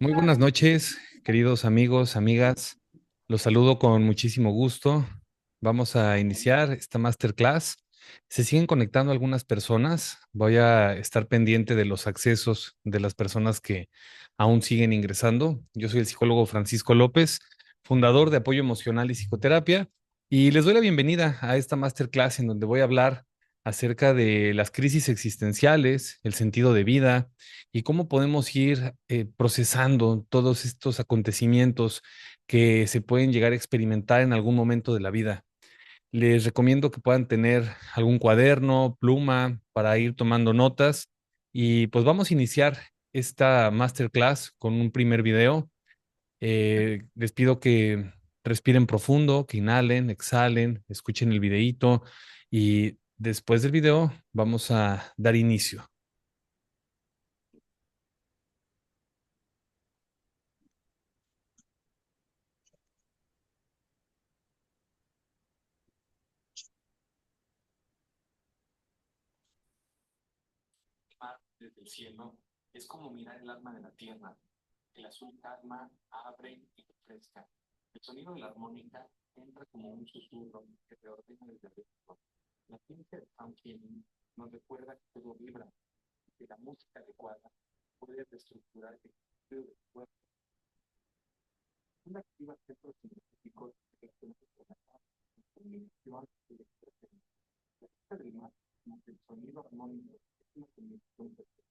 Muy buenas noches, queridos amigos, amigas. Los saludo con muchísimo gusto. Vamos a iniciar esta masterclass. Se siguen conectando algunas personas. Voy a estar pendiente de los accesos de las personas que aún siguen ingresando. Yo soy el psicólogo Francisco López, fundador de Apoyo Emocional y Psicoterapia, y les doy la bienvenida a esta masterclass en donde voy a hablar acerca de las crisis existenciales, el sentido de vida y cómo podemos ir procesando todos estos acontecimientos que se pueden llegar a experimentar en algún momento de la vida. Les recomiendo que puedan tener algún cuaderno, pluma para ir tomando notas y pues vamos a iniciar esta masterclass con un primer video. Les pido que respiren profundo, que inhalen, exhalen, escuchen el videíto y después del video vamos a dar inicio. Desde el cielo es como mirar el alma de la tierra. El azul calma, abre y refresca. El sonido de la armónica entra como un susurro que te ordena desde adentro. La ciencia de Sound Healing nos recuerda que todo vibra, que la música adecuada puede reestructurar el equilibrio del cuerpo. Una activa centros científicos que conectan con la paz, la combinación y la expresión. La vista del mar, como el sonido armónico, es una combinación perfecta.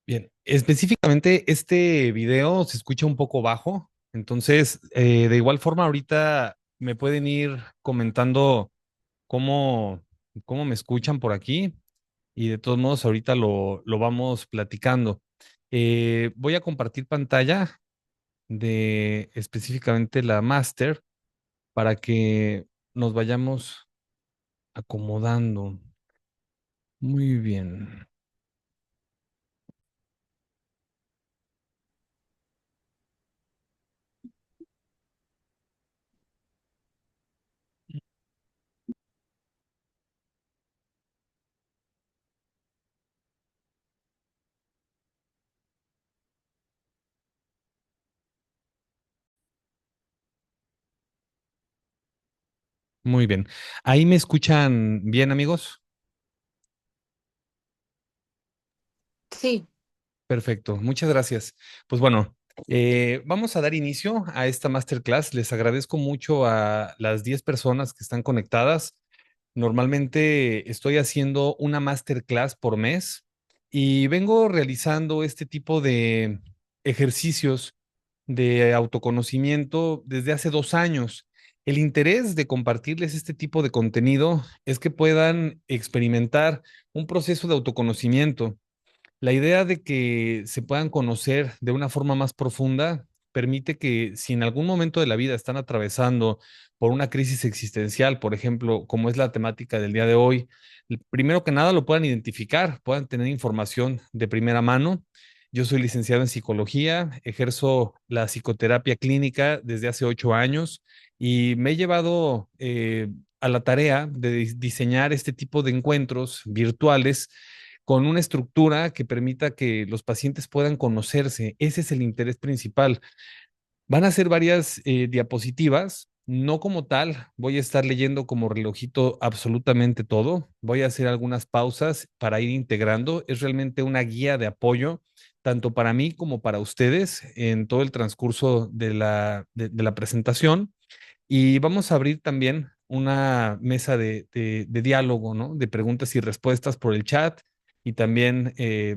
Bien, específicamente este video se escucha un poco bajo, entonces de igual forma ahorita me pueden ir comentando cómo, cómo me escuchan por aquí y de todos modos ahorita lo vamos platicando. Voy a compartir pantalla de específicamente la master para que nos vayamos acomodando. Muy bien. Muy bien. ¿Ahí me escuchan bien, amigos? Sí, Perfecto, muchas gracias. Pues bueno, vamos a dar inicio a esta masterclass. Les agradezco mucho a las 10 personas que están conectadas. Normalmente estoy haciendo una masterclass por mes y vengo realizando este tipo de ejercicios de autoconocimiento desde hace 2 años. El interés de compartirles este tipo de contenido es que puedan experimentar un proceso de autoconocimiento. La idea de que se puedan conocer de una forma más profunda permite que si en algún momento de la vida están atravesando por una crisis existencial, por ejemplo, como es la temática del día de hoy, primero que nada lo puedan identificar, puedan tener información de primera mano Yo soy licenciado en psicología, ejerzo la psicoterapia clínica desde hace 8 años y me he llevado a la tarea de diseñar este tipo de encuentros virtuales con una estructura que permita que los pacientes puedan conocerse. Ese es el interés principal. Van a ser varias diapositivas, no como tal, voy a estar leyendo como relojito absolutamente todo, voy a hacer algunas pausas para ir integrando, es realmente una guía de apoyo, tanto para mí como para ustedes en todo el transcurso de la presentación. Y vamos a abrir también una mesa de diálogo, ¿no? De preguntas y respuestas por el chat. Y también,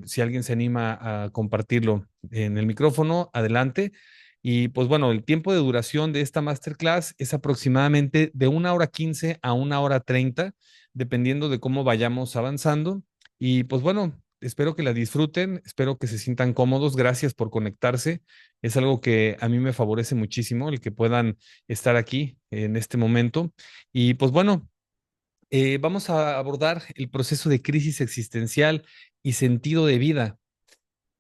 si alguien se anima a compartirlo en el micrófono, adelante. Y pues bueno, el tiempo de duración de esta masterclass es aproximadamente de 1 hora 15 a 1 hora 30, dependiendo de cómo vayamos avanzando. Y pues bueno, espero que la disfruten, espero que se sientan cómodos. Gracias por conectarse. Es algo que a mí me favorece muchísimo, el que puedan estar aquí en este momento. Y pues bueno, vamos a abordar el proceso de crisis existencial y sentido de vida.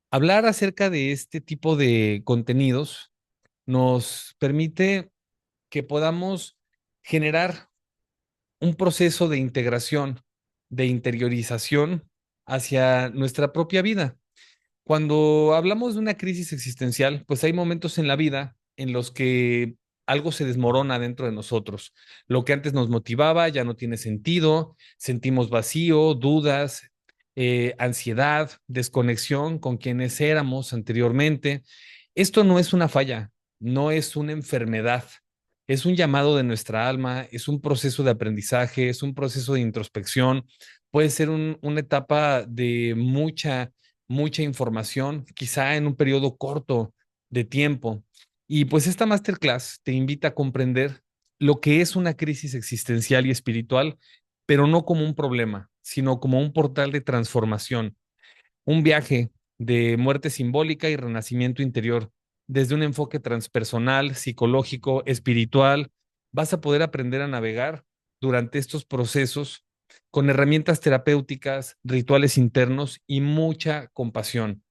Hablar acerca de este tipo de contenidos nos permite que podamos generar un proceso de integración, de interiorización hacia nuestra propia vida. Cuando hablamos de una crisis existencial, pues hay momentos en la vida en los que algo se desmorona dentro de nosotros. Lo que antes nos motivaba ya no tiene sentido, sentimos vacío, dudas, ansiedad, desconexión con quienes éramos anteriormente. Esto no es una falla, no es una enfermedad, es un llamado de nuestra alma, es un proceso de aprendizaje, es un proceso de introspección, puede ser una etapa de mucha información, quizá en un periodo corto de tiempo. Y pues esta masterclass te invita a comprender lo que es una crisis existencial y espiritual, pero no como un problema, sino como un portal de transformación, un viaje de muerte simbólica y renacimiento interior. Desde un enfoque transpersonal, psicológico, espiritual, vas a poder aprender a navegar durante estos procesos con herramientas terapéuticas, rituales internos y mucha compasión.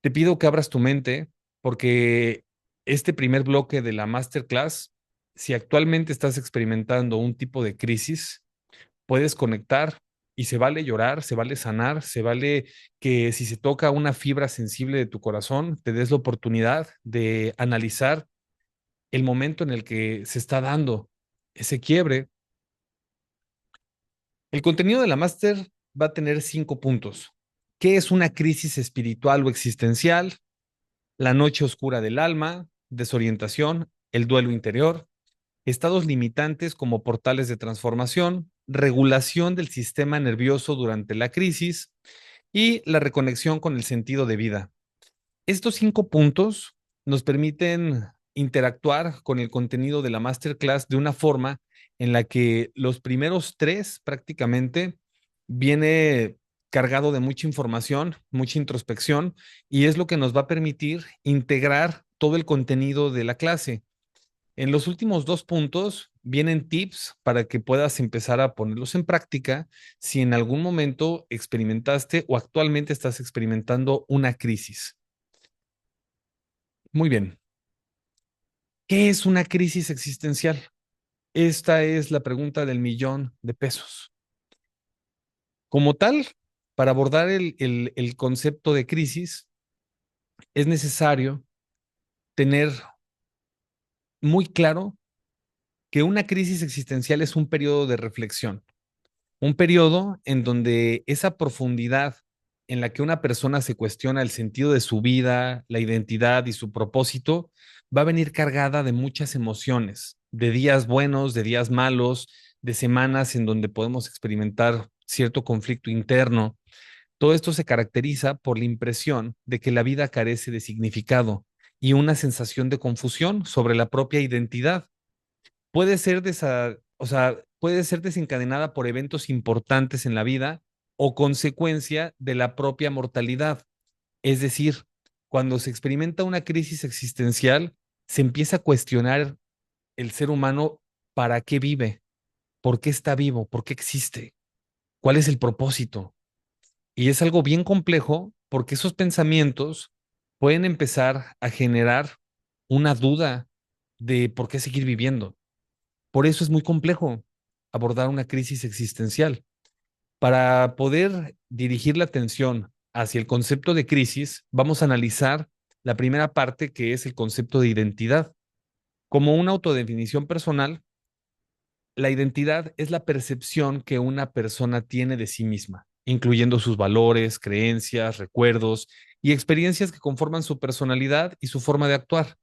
Te pido que abras tu mente porque este primer bloque de la masterclass, si actualmente estás experimentando un tipo de crisis, puedes conectar y se vale llorar, se vale sanar, se vale que si se toca una fibra sensible de tu corazón, te des la oportunidad de analizar el momento en el que se está dando ese quiebre. El contenido de la máster va a tener 5 puntos. ¿Qué es una crisis espiritual o existencial? La noche oscura del alma, desorientación, el duelo interior, estados limitantes como portales de transformación, regulación del sistema nervioso durante la crisis y la reconexión con el sentido de vida. Estos 5 puntos nos permiten interactuar con el contenido de la masterclass de una forma en la que los primeros tres prácticamente viene cargado de mucha información, mucha introspección, y es lo que nos va a permitir integrar todo el contenido de la clase. En los últimos 2 puntos vienen tips para que puedas empezar a ponerlos en práctica si en algún momento experimentaste o actualmente estás experimentando una crisis. Muy bien. ¿Qué es una crisis existencial? Esta es la pregunta del millón de pesos. Como tal, para abordar el concepto de crisis, es necesario tener muy claro que una crisis existencial es un periodo de reflexión, un periodo en donde esa profundidad en la que una persona se cuestiona el sentido de su vida, la identidad y su propósito, va a venir cargada de muchas emociones, de días buenos, de días malos, de semanas en donde podemos experimentar cierto conflicto interno. Todo esto se caracteriza por la impresión de que la vida carece de significado y una sensación de confusión sobre la propia identidad. Puede ser o sea, puede ser desencadenada por eventos importantes en la vida o consecuencia de la propia mortalidad. Es decir, cuando se experimenta una crisis existencial, se empieza a cuestionar el ser humano para qué vive, por qué está vivo, por qué existe, cuál es el propósito. Y es algo bien complejo porque esos pensamientos pueden empezar a generar una duda de por qué seguir viviendo. Por eso es muy complejo abordar una crisis existencial. Para poder dirigir la atención hacia el concepto de crisis, vamos a analizar la primera parte, que es el concepto de identidad. Como una autodefinición personal, la identidad es la percepción que una persona tiene de sí misma, incluyendo sus valores, creencias, recuerdos y experiencias que conforman su personalidad y su forma de actuar.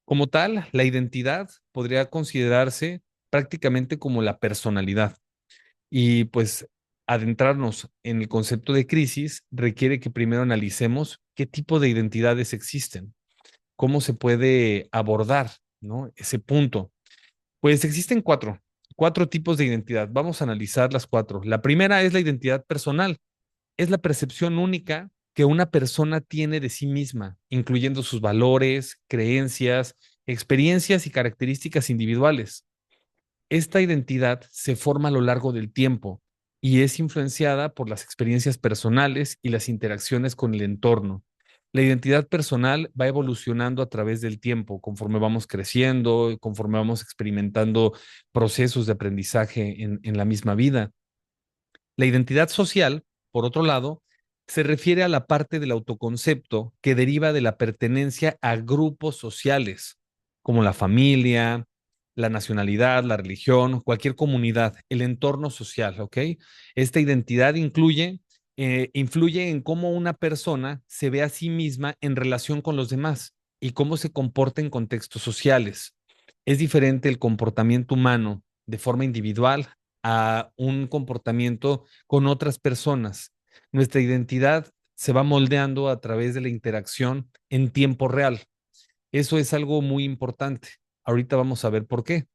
Como tal, la identidad podría considerarse prácticamente como la personalidad. Y pues adentrarnos en el concepto de crisis requiere que primero analicemos qué tipo de identidades existen, cómo se puede abordar, ¿no? Ese punto. Pues existen cuatro tipos de identidad. Vamos a analizar las cuatro. La primera es la identidad personal. Es la percepción única que una persona tiene de sí misma, incluyendo sus valores, creencias, experiencias y características individuales. Esta identidad se forma a lo largo del tiempo y es influenciada por las experiencias personales y las interacciones con el entorno. La identidad personal va evolucionando a través del tiempo, conforme vamos creciendo, conforme vamos experimentando procesos de aprendizaje en la misma vida. La identidad social, por otro lado, se refiere a la parte del autoconcepto que deriva de la pertenencia a grupos sociales, como la familia, la nacionalidad, la religión, cualquier comunidad, el entorno social, ¿ok? Esta identidad influye en cómo una persona se ve a sí misma en relación con los demás y cómo se comporta en contextos sociales. Es diferente el comportamiento humano de forma individual a un comportamiento con otras personas. Nuestra identidad se va moldeando a través de la interacción en tiempo real. Eso es algo muy importante. Ahorita vamos a ver por qué.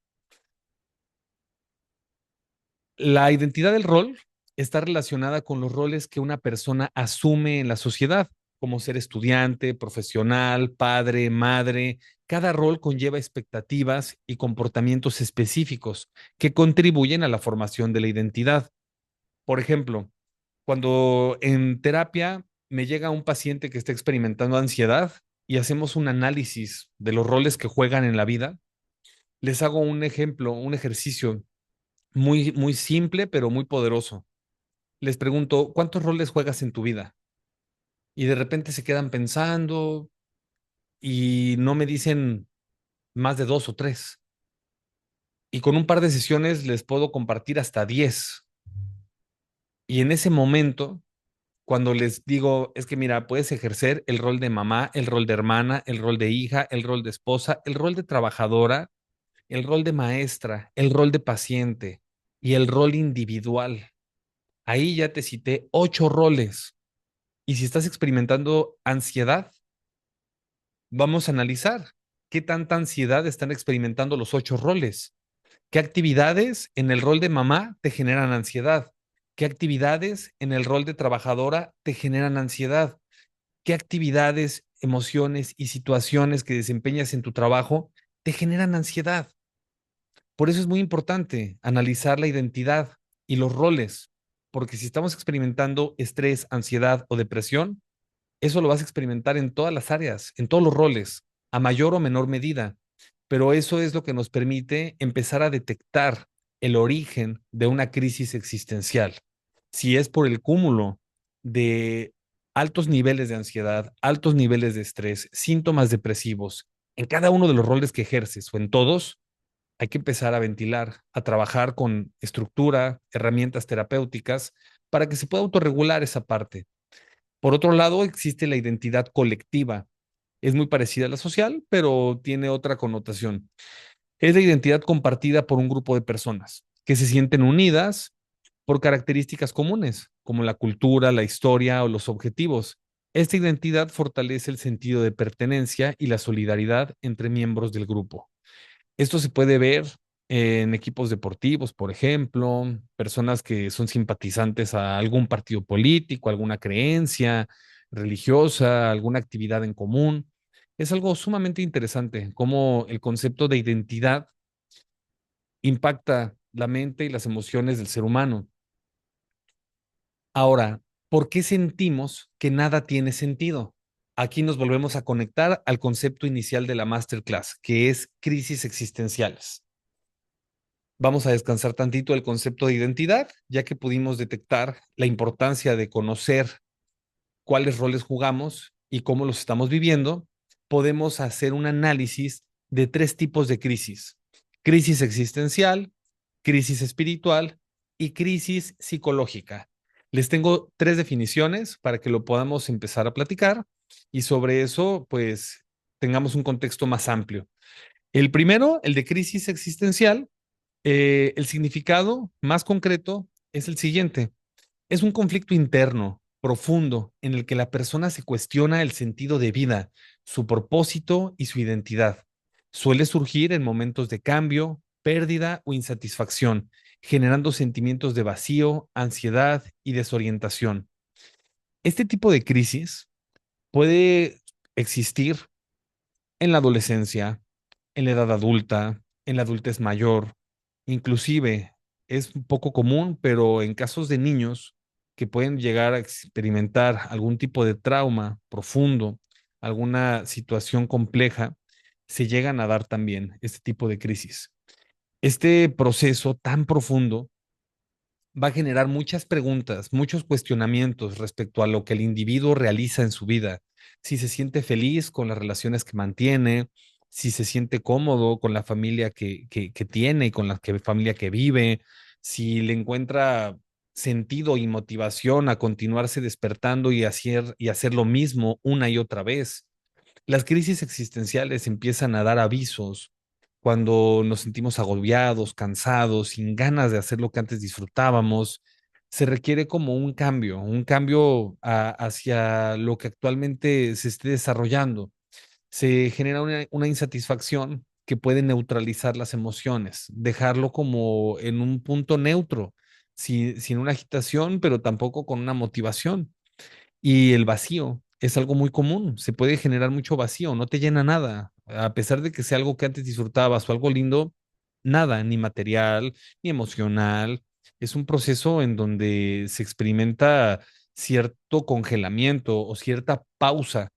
La identidad del rol está relacionada con los roles que una persona asume en la sociedad, como ser estudiante, profesional, padre, madre. Cada rol conlleva expectativas y comportamientos específicos que contribuyen a la formación de la identidad. Por ejemplo, cuando en terapia me llega un paciente que está experimentando ansiedad y hacemos un análisis de los roles que juegan en la vida, les hago un ejemplo, un ejercicio muy simple, pero muy poderoso. Les pregunto, ¿cuántos roles juegas en tu vida? Y de repente se quedan pensando y no me dicen más de dos o tres. Y con un par de sesiones les puedo compartir hasta 10. Y en ese momento cuando les digo, es que mira, puedes ejercer el rol de mamá, el rol de hermana, el rol de hija, el rol de esposa, el rol de trabajadora, el rol de maestra, el rol de paciente y el rol individual. Ahí ya te cité 8 roles. Y si estás experimentando ansiedad, vamos a analizar qué tanta ansiedad están experimentando los 8 roles. ¿Qué actividades en el rol de mamá te generan ansiedad? ¿Qué actividades en el rol de trabajadora te generan ansiedad? ¿Qué actividades, emociones y situaciones que desempeñas en tu trabajo te generan ansiedad? Por eso es muy importante analizar la identidad y los roles, porque si estamos experimentando estrés, ansiedad o depresión, eso lo vas a experimentar en todas las áreas, en todos los roles, a mayor o menor medida. Pero eso es lo que nos permite empezar a detectar el origen de una crisis existencial. Si es por el cúmulo de altos niveles de ansiedad, altos niveles de estrés, síntomas depresivos, en cada uno de los roles que ejerces o en todos, hay que empezar a ventilar, a trabajar con estructura, herramientas terapéuticas para que se pueda autorregular esa parte. Por otro lado, existe la identidad colectiva. Es muy parecida a la social, pero tiene otra connotación. Es la identidad compartida por un grupo de personas que se sienten unidas por características comunes, como la cultura, la historia o los objetivos. Esta identidad fortalece el sentido de pertenencia y la solidaridad entre miembros del grupo. Esto se puede ver en equipos deportivos, por ejemplo, personas que son simpatizantes a algún partido político, alguna creencia religiosa, alguna actividad en común. Es algo sumamente interesante cómo el concepto de identidad impacta la mente y las emociones del ser humano. Ahora, ¿Por qué sentimos que nada tiene sentido? Aquí nos volvemos a conectar al concepto inicial de la masterclass, que es crisis existenciales. Vamos a descansar tantito el concepto de identidad, ya que pudimos detectar la importancia de conocer cuáles roles jugamos y cómo los estamos viviendo. Podemos hacer un análisis de tres tipos de crisis: crisis existencial, crisis espiritual y crisis psicológica. Les tengo tres definiciones para que lo podamos empezar a platicar y sobre eso, pues, tengamos un contexto más amplio. El primero, el de crisis existencial, el significado más concreto es el siguiente: es un conflicto interno, profundo, en el que la persona se cuestiona el sentido de vida, su propósito y su identidad. Suele surgir en momentos de cambio, pérdida o insatisfacción, generando sentimientos de vacío, ansiedad y desorientación. Este tipo de crisis puede existir en la adolescencia, en la edad adulta, en la adultez mayor, inclusive es un poco común, pero en casos de niños que pueden llegar a experimentar algún tipo de trauma profundo, alguna situación compleja, se llegan a dar también este tipo de crisis. Este proceso tan profundo va a generar muchas preguntas, muchos cuestionamientos respecto a lo que el individuo realiza en su vida, si se siente feliz con las relaciones que mantiene, si se siente cómodo con la familia que tiene y con la familia que vive, si le encuentra sentido y motivación a continuarse despertando y hacer lo mismo una y otra vez. Las crisis existenciales empiezan a dar avisos cuando nos sentimos agobiados, cansados, sin ganas de hacer lo que antes disfrutábamos. Se requiere como un cambio hacia lo que actualmente se esté desarrollando. Se genera una insatisfacción que puede neutralizar las emociones, dejarlo como en un punto neutro, sin una agitación, pero tampoco con una motivación. Y el vacío es algo muy común, se puede generar mucho vacío, no te llena nada, a pesar de que sea algo que antes disfrutabas o algo lindo, nada, ni material, ni emocional. Es un proceso en donde se experimenta cierto congelamiento o cierta pausa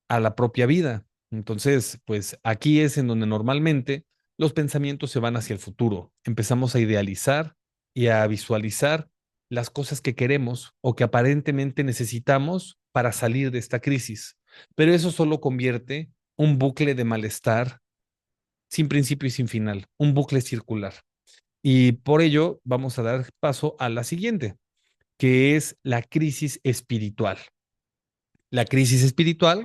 a la propia vida. Entonces, pues aquí es en donde normalmente los pensamientos se van hacia el futuro. Empezamos a idealizar y a visualizar las cosas que queremos o que aparentemente necesitamos para salir de esta crisis. Pero eso solo convierte un bucle de malestar sin principio y sin final, un bucle circular. Y por ello vamos a dar paso a la siguiente, que es la crisis espiritual. La crisis espiritual,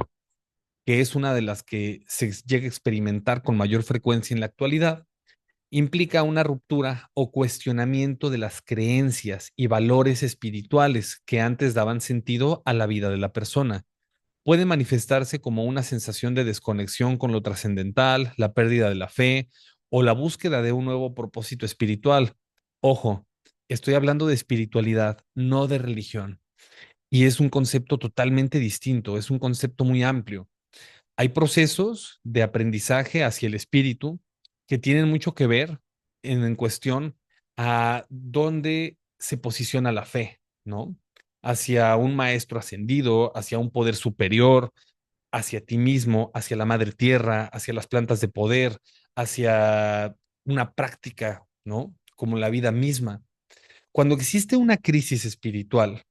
que es una de las que se llega a experimentar con mayor frecuencia en la actualidad, implica una ruptura o cuestionamiento de las creencias y valores espirituales que antes daban sentido a la vida de la persona. Puede manifestarse como una sensación de desconexión con lo trascendental, la pérdida de la fe o la búsqueda de un nuevo propósito espiritual. Ojo, estoy hablando de espiritualidad, no de religión. Y es un concepto totalmente distinto, es un concepto muy amplio. Hay procesos de aprendizaje hacia el espíritu que tienen mucho que ver en cuestión a dónde se posiciona la fe, ¿no? Hacia un maestro ascendido, hacia un poder superior, hacia ti mismo, hacia la madre tierra, hacia las plantas de poder, hacia una práctica, ¿no? Como la vida misma. Cuando existe una crisis espiritual,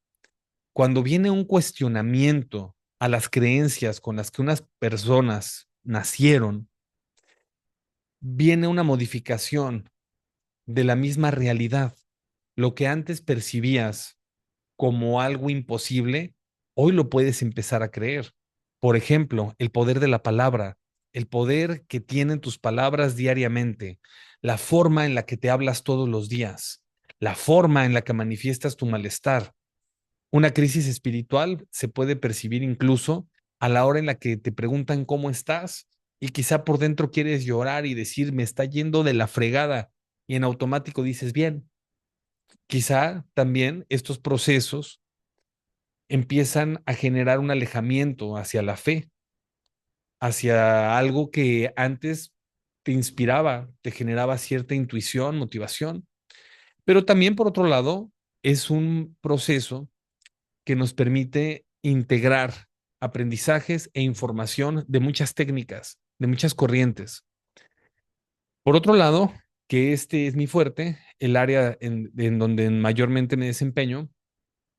cuando viene un cuestionamiento a las creencias con las que unas personas nacieron, viene una modificación de la misma realidad. Lo que antes percibías como algo imposible, hoy lo puedes empezar a creer. Por ejemplo, el poder de la palabra, el poder que tienen tus palabras diariamente, la forma en la que te hablas todos los días, la forma en la que manifiestas tu malestar. Una crisis espiritual se puede percibir incluso a la hora en la que te preguntan cómo estás y quizá por dentro quieres llorar y decir, me está yendo de la fregada, y en automático dices, bien. Quizá también estos procesos empiezan a generar un alejamiento hacia la fe, hacia algo que antes te inspiraba, te generaba cierta intuición, motivación, pero también por otro lado es un proceso que nos permite integrar aprendizajes e información de muchas técnicas, de muchas corrientes. Por otro lado, que este es mi fuerte, el área en donde mayormente me desempeño,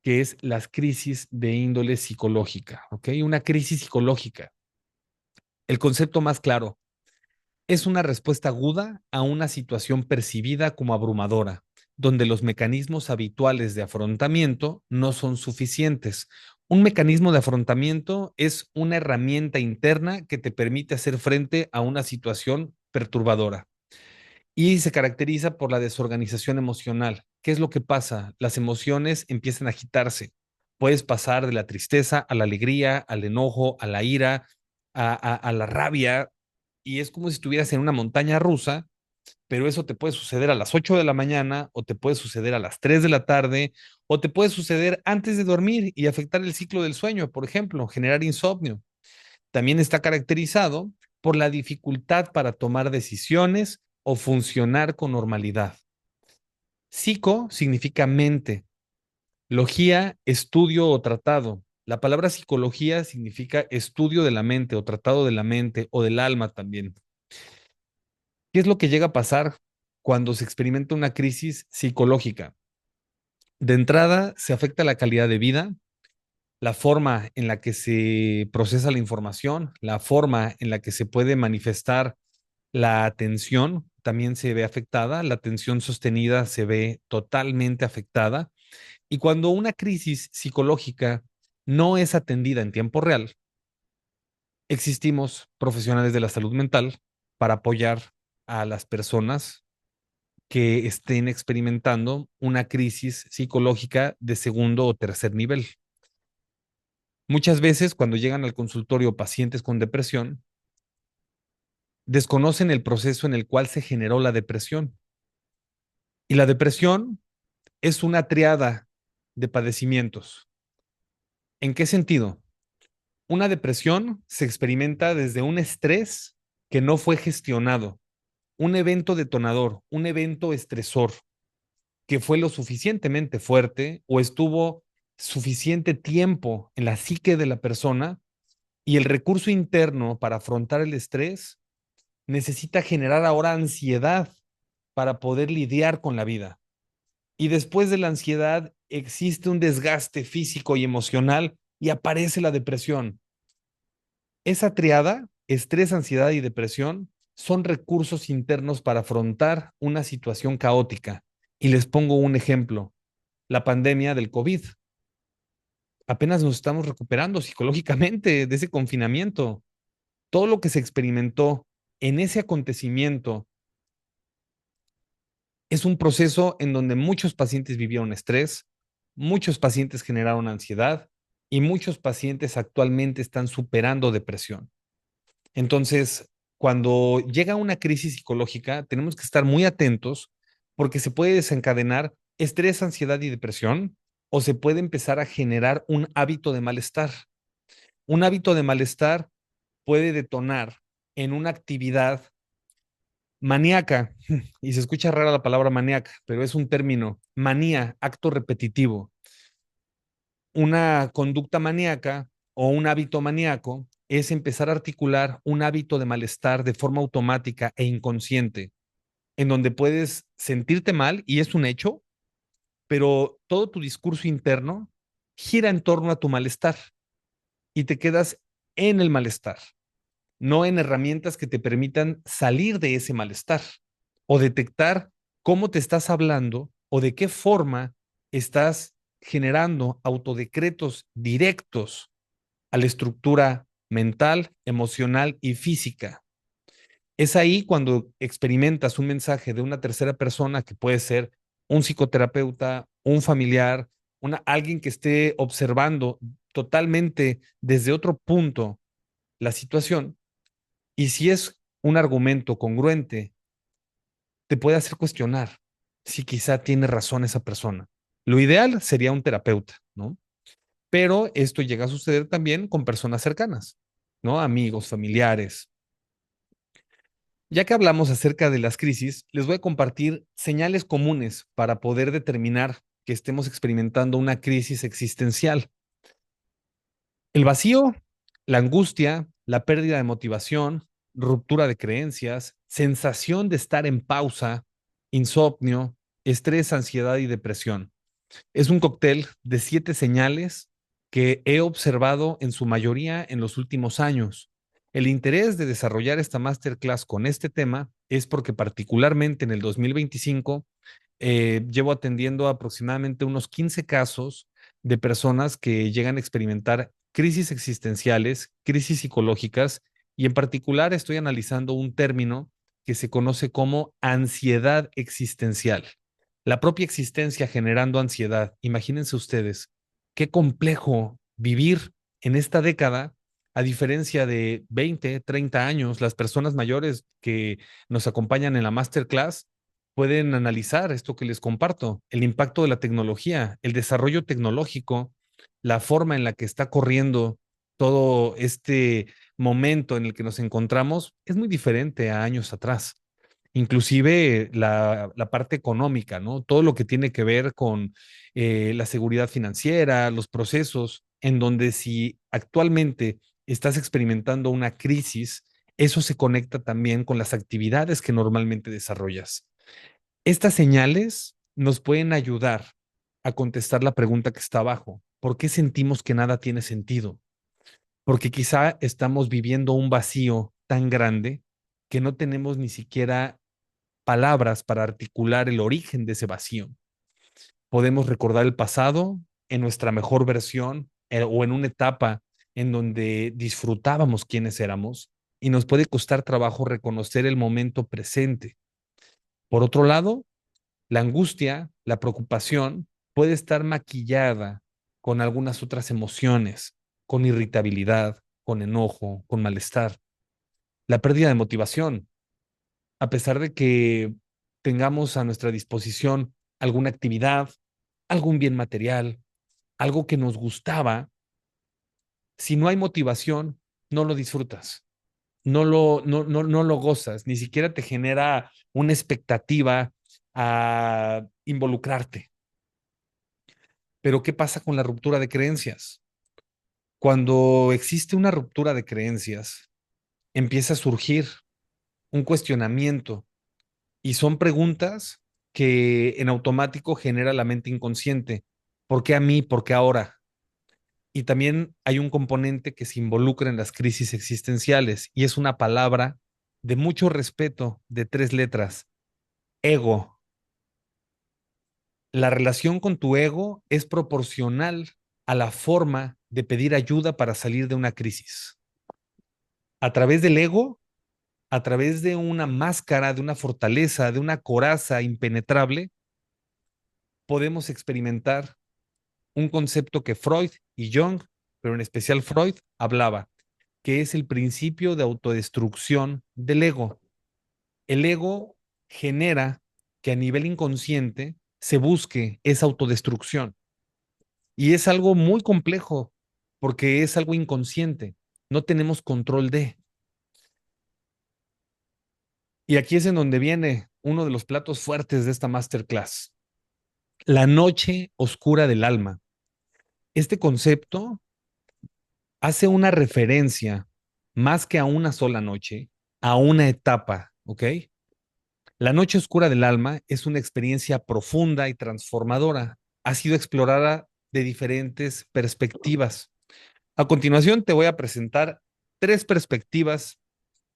que es las crisis de índole psicológica, ¿ok? Una crisis psicológica. El concepto más claro es una respuesta aguda a una situación percibida como abrumadora, donde los mecanismos habituales de afrontamiento no son suficientes. Un mecanismo de afrontamiento es una herramienta interna que te permite hacer frente a una situación perturbadora y se caracteriza por la desorganización emocional. ¿Qué es lo que pasa? Las emociones empiezan a agitarse. Puedes pasar de la tristeza a la alegría, al enojo, a la ira, a la rabia, y es como si estuvieras en una montaña rusa, pero eso te puede suceder a las 8 de la mañana, o te puede suceder a las 3 de la tarde, o te puede suceder antes de dormir y afectar el ciclo del sueño, por ejemplo, generar insomnio. También está caracterizado por la dificultad para tomar decisiones o funcionar con normalidad. Psico significa mente, logía, estudio o tratado. La palabra psicología significa estudio de la mente o tratado de la mente o del alma también. ¿Qué es lo que llega a pasar cuando se experimenta una crisis psicológica? De entrada, se afecta la calidad de vida, la forma en la que se procesa la información, la forma en la que se puede manifestar la atención también se ve afectada, la atención sostenida se ve totalmente afectada. Y cuando una crisis psicológica no es atendida en tiempo real, existimos profesionales de la salud mental para apoyar a las personas que estén experimentando una crisis psicológica de segundo o tercer nivel. Muchas veces cuando llegan al consultorio pacientes con depresión, desconocen el proceso en el cual se generó la depresión. Y la depresión es una triada de padecimientos. ¿En qué sentido? Una depresión se experimenta desde un estrés que no fue gestionado, un evento detonador, un evento estresor que fue lo suficientemente fuerte o estuvo suficiente tiempo en la psique de la persona, y el recurso interno para afrontar el estrés necesita generar ahora ansiedad para poder lidiar con la vida. Y después de la ansiedad existe un desgaste físico y emocional y aparece la depresión. Esa triada, estrés, ansiedad y depresión, son recursos internos para afrontar una situación caótica. Y les pongo un ejemplo, la pandemia del COVID. Apenas nos estamos recuperando psicológicamente de ese confinamiento. Todo lo que se experimentó en ese acontecimiento es un proceso en donde muchos pacientes vivieron estrés, muchos pacientes generaron ansiedad y muchos pacientes actualmente están superando depresión. Entonces, cuando llega una crisis psicológica, tenemos que estar muy atentos porque se puede desencadenar estrés, ansiedad y depresión, o se puede empezar a generar un hábito de malestar. Un hábito de malestar puede detonar en una actividad maníaca, y se escucha rara la palabra maníaca, pero es un término, manía, acto repetitivo. Una conducta maníaca o un hábito maníaco es empezar a articular un hábito de malestar de forma automática e inconsciente, en donde puedes sentirte mal y es un hecho, pero todo tu discurso interno gira en torno a tu malestar y te quedas en el malestar, no en herramientas que te permitan salir de ese malestar o detectar cómo te estás hablando o de qué forma estás generando autodecretos directos a la estructura mental, emocional y física. Es ahí cuando experimentas un mensaje de una tercera persona que puede ser un psicoterapeuta, un familiar, alguien que esté observando totalmente desde otro punto la situación. Y si es un argumento congruente, te puede hacer cuestionar si quizá tiene razón esa persona. Lo ideal sería un terapeuta, ¿no? Pero esto llega a suceder también con personas cercanas, ¿no? Amigos, familiares. Ya que hablamos acerca de las crisis, les voy a compartir señales comunes para poder determinar que estemos experimentando una crisis existencial. El vacío, la angustia, la pérdida de motivación, ruptura de creencias, sensación de estar en pausa, insomnio, estrés, ansiedad y depresión. Es un cóctel de 7 señales que he observado en su mayoría en los últimos años. El interés de desarrollar esta masterclass con este tema es porque particularmente en el 2025 llevo atendiendo aproximadamente unos 15 casos de personas que llegan a experimentar crisis existenciales, crisis psicológicas, y en particular estoy analizando un término que se conoce como ansiedad existencial. La propia existencia generando ansiedad. Imagínense ustedes qué complejo vivir en esta década, a diferencia de 20, 30 años, las personas mayores que nos acompañan en la masterclass pueden analizar esto que les comparto, el impacto de la tecnología, el desarrollo tecnológico, la forma en la que está corriendo todo este momento en el que nos encontramos es muy diferente a años atrás. Inclusive la parte económica, ¿no? Todo lo que tiene que ver con la seguridad financiera, los procesos, en donde si actualmente estás experimentando una crisis, eso se conecta también con las actividades que normalmente desarrollas. Estas señales nos pueden ayudar a contestar la pregunta que está abajo. ¿Por qué sentimos que nada tiene sentido? Porque quizá estamos viviendo un vacío tan grande que no tenemos ni siquiera palabras para articular el origen de ese vacío. Podemos recordar el pasado en nuestra mejor versión o en una etapa en donde disfrutábamos quiénes éramos y nos puede costar trabajo reconocer el momento presente. Por otro lado, la angustia, la preocupación puede estar maquillada con algunas otras emociones, con irritabilidad, con enojo, con malestar. La pérdida de motivación, a pesar de que tengamos a nuestra disposición alguna actividad, algún bien material, algo que nos gustaba, si no hay motivación, no lo disfrutas, no lo gozas, ni siquiera te genera una expectativa a involucrarte. Pero ¿qué pasa con la ruptura de creencias? Cuando existe una ruptura de creencias, empieza a surgir un cuestionamiento y son preguntas que en automático genera la mente inconsciente. ¿Por qué a mí? ¿Por qué ahora? Y también hay un componente que se involucra en las crisis existenciales y es una palabra de mucho respeto de 3 letras, ego. La relación con tu ego es proporcional a la forma de pedir ayuda para salir de una crisis. A través del ego, a través de una máscara, de una fortaleza, de una coraza impenetrable, podemos experimentar un concepto que Freud y Jung, pero en especial Freud, hablaba, que es el principio de autodestrucción del ego. El ego genera que a nivel inconsciente se busque esa autodestrucción. Y es algo muy complejo porque es algo inconsciente. No tenemos control de. Y aquí es en donde viene uno de los platos fuertes de esta masterclass. La noche oscura del alma. Este concepto hace una referencia más que a una sola noche, a una etapa, ¿ok? La noche oscura del alma es una experiencia profunda y transformadora. Ha sido explorada de diferentes perspectivas. A continuación te voy a presentar 3 perspectivas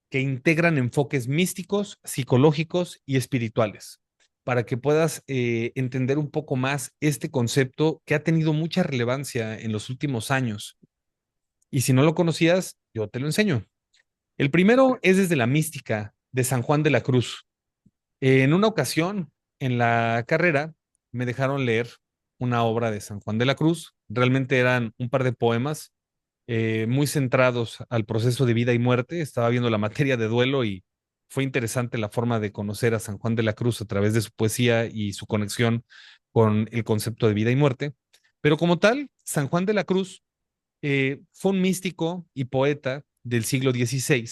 que integran enfoques místicos, psicológicos y espirituales, para que puedas entender un poco más este concepto que ha tenido mucha relevancia en los últimos años. Y si no lo conocías, yo te lo enseño. El primero es desde la mística de San Juan de la Cruz. En una ocasión, en la carrera, me dejaron leer una obra de San Juan de la Cruz. Realmente eran un par de poemas muy centrados al proceso de vida y muerte. Estaba viendo la materia de duelo y fue interesante la forma de conocer a San Juan de la Cruz a través de su poesía y su conexión con el concepto de vida y muerte. Pero como tal, San Juan de la Cruz fue un místico y poeta del siglo XVI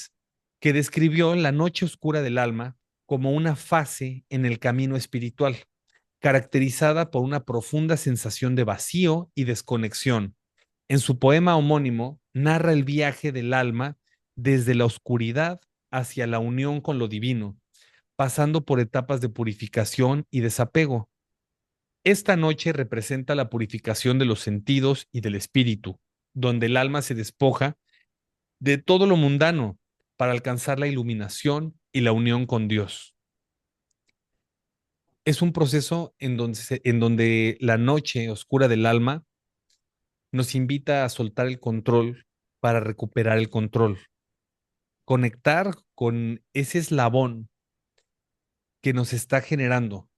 que describió la noche oscura del alma como una fase en el camino espiritual. caracterizada por una profunda sensación de vacío y desconexión. En su poema homónimo, narra el viaje del alma desde la oscuridad hacia la unión con lo divino, pasando por etapas de purificación y desapego. Esta noche representa la purificación de los sentidos y del espíritu, donde el alma se despoja de todo lo mundano para alcanzar la iluminación y la unión con Dios. Es un proceso en donde la noche oscura del alma nos invita a soltar el control para recuperar el control, conectar con ese eslabón que nos está generando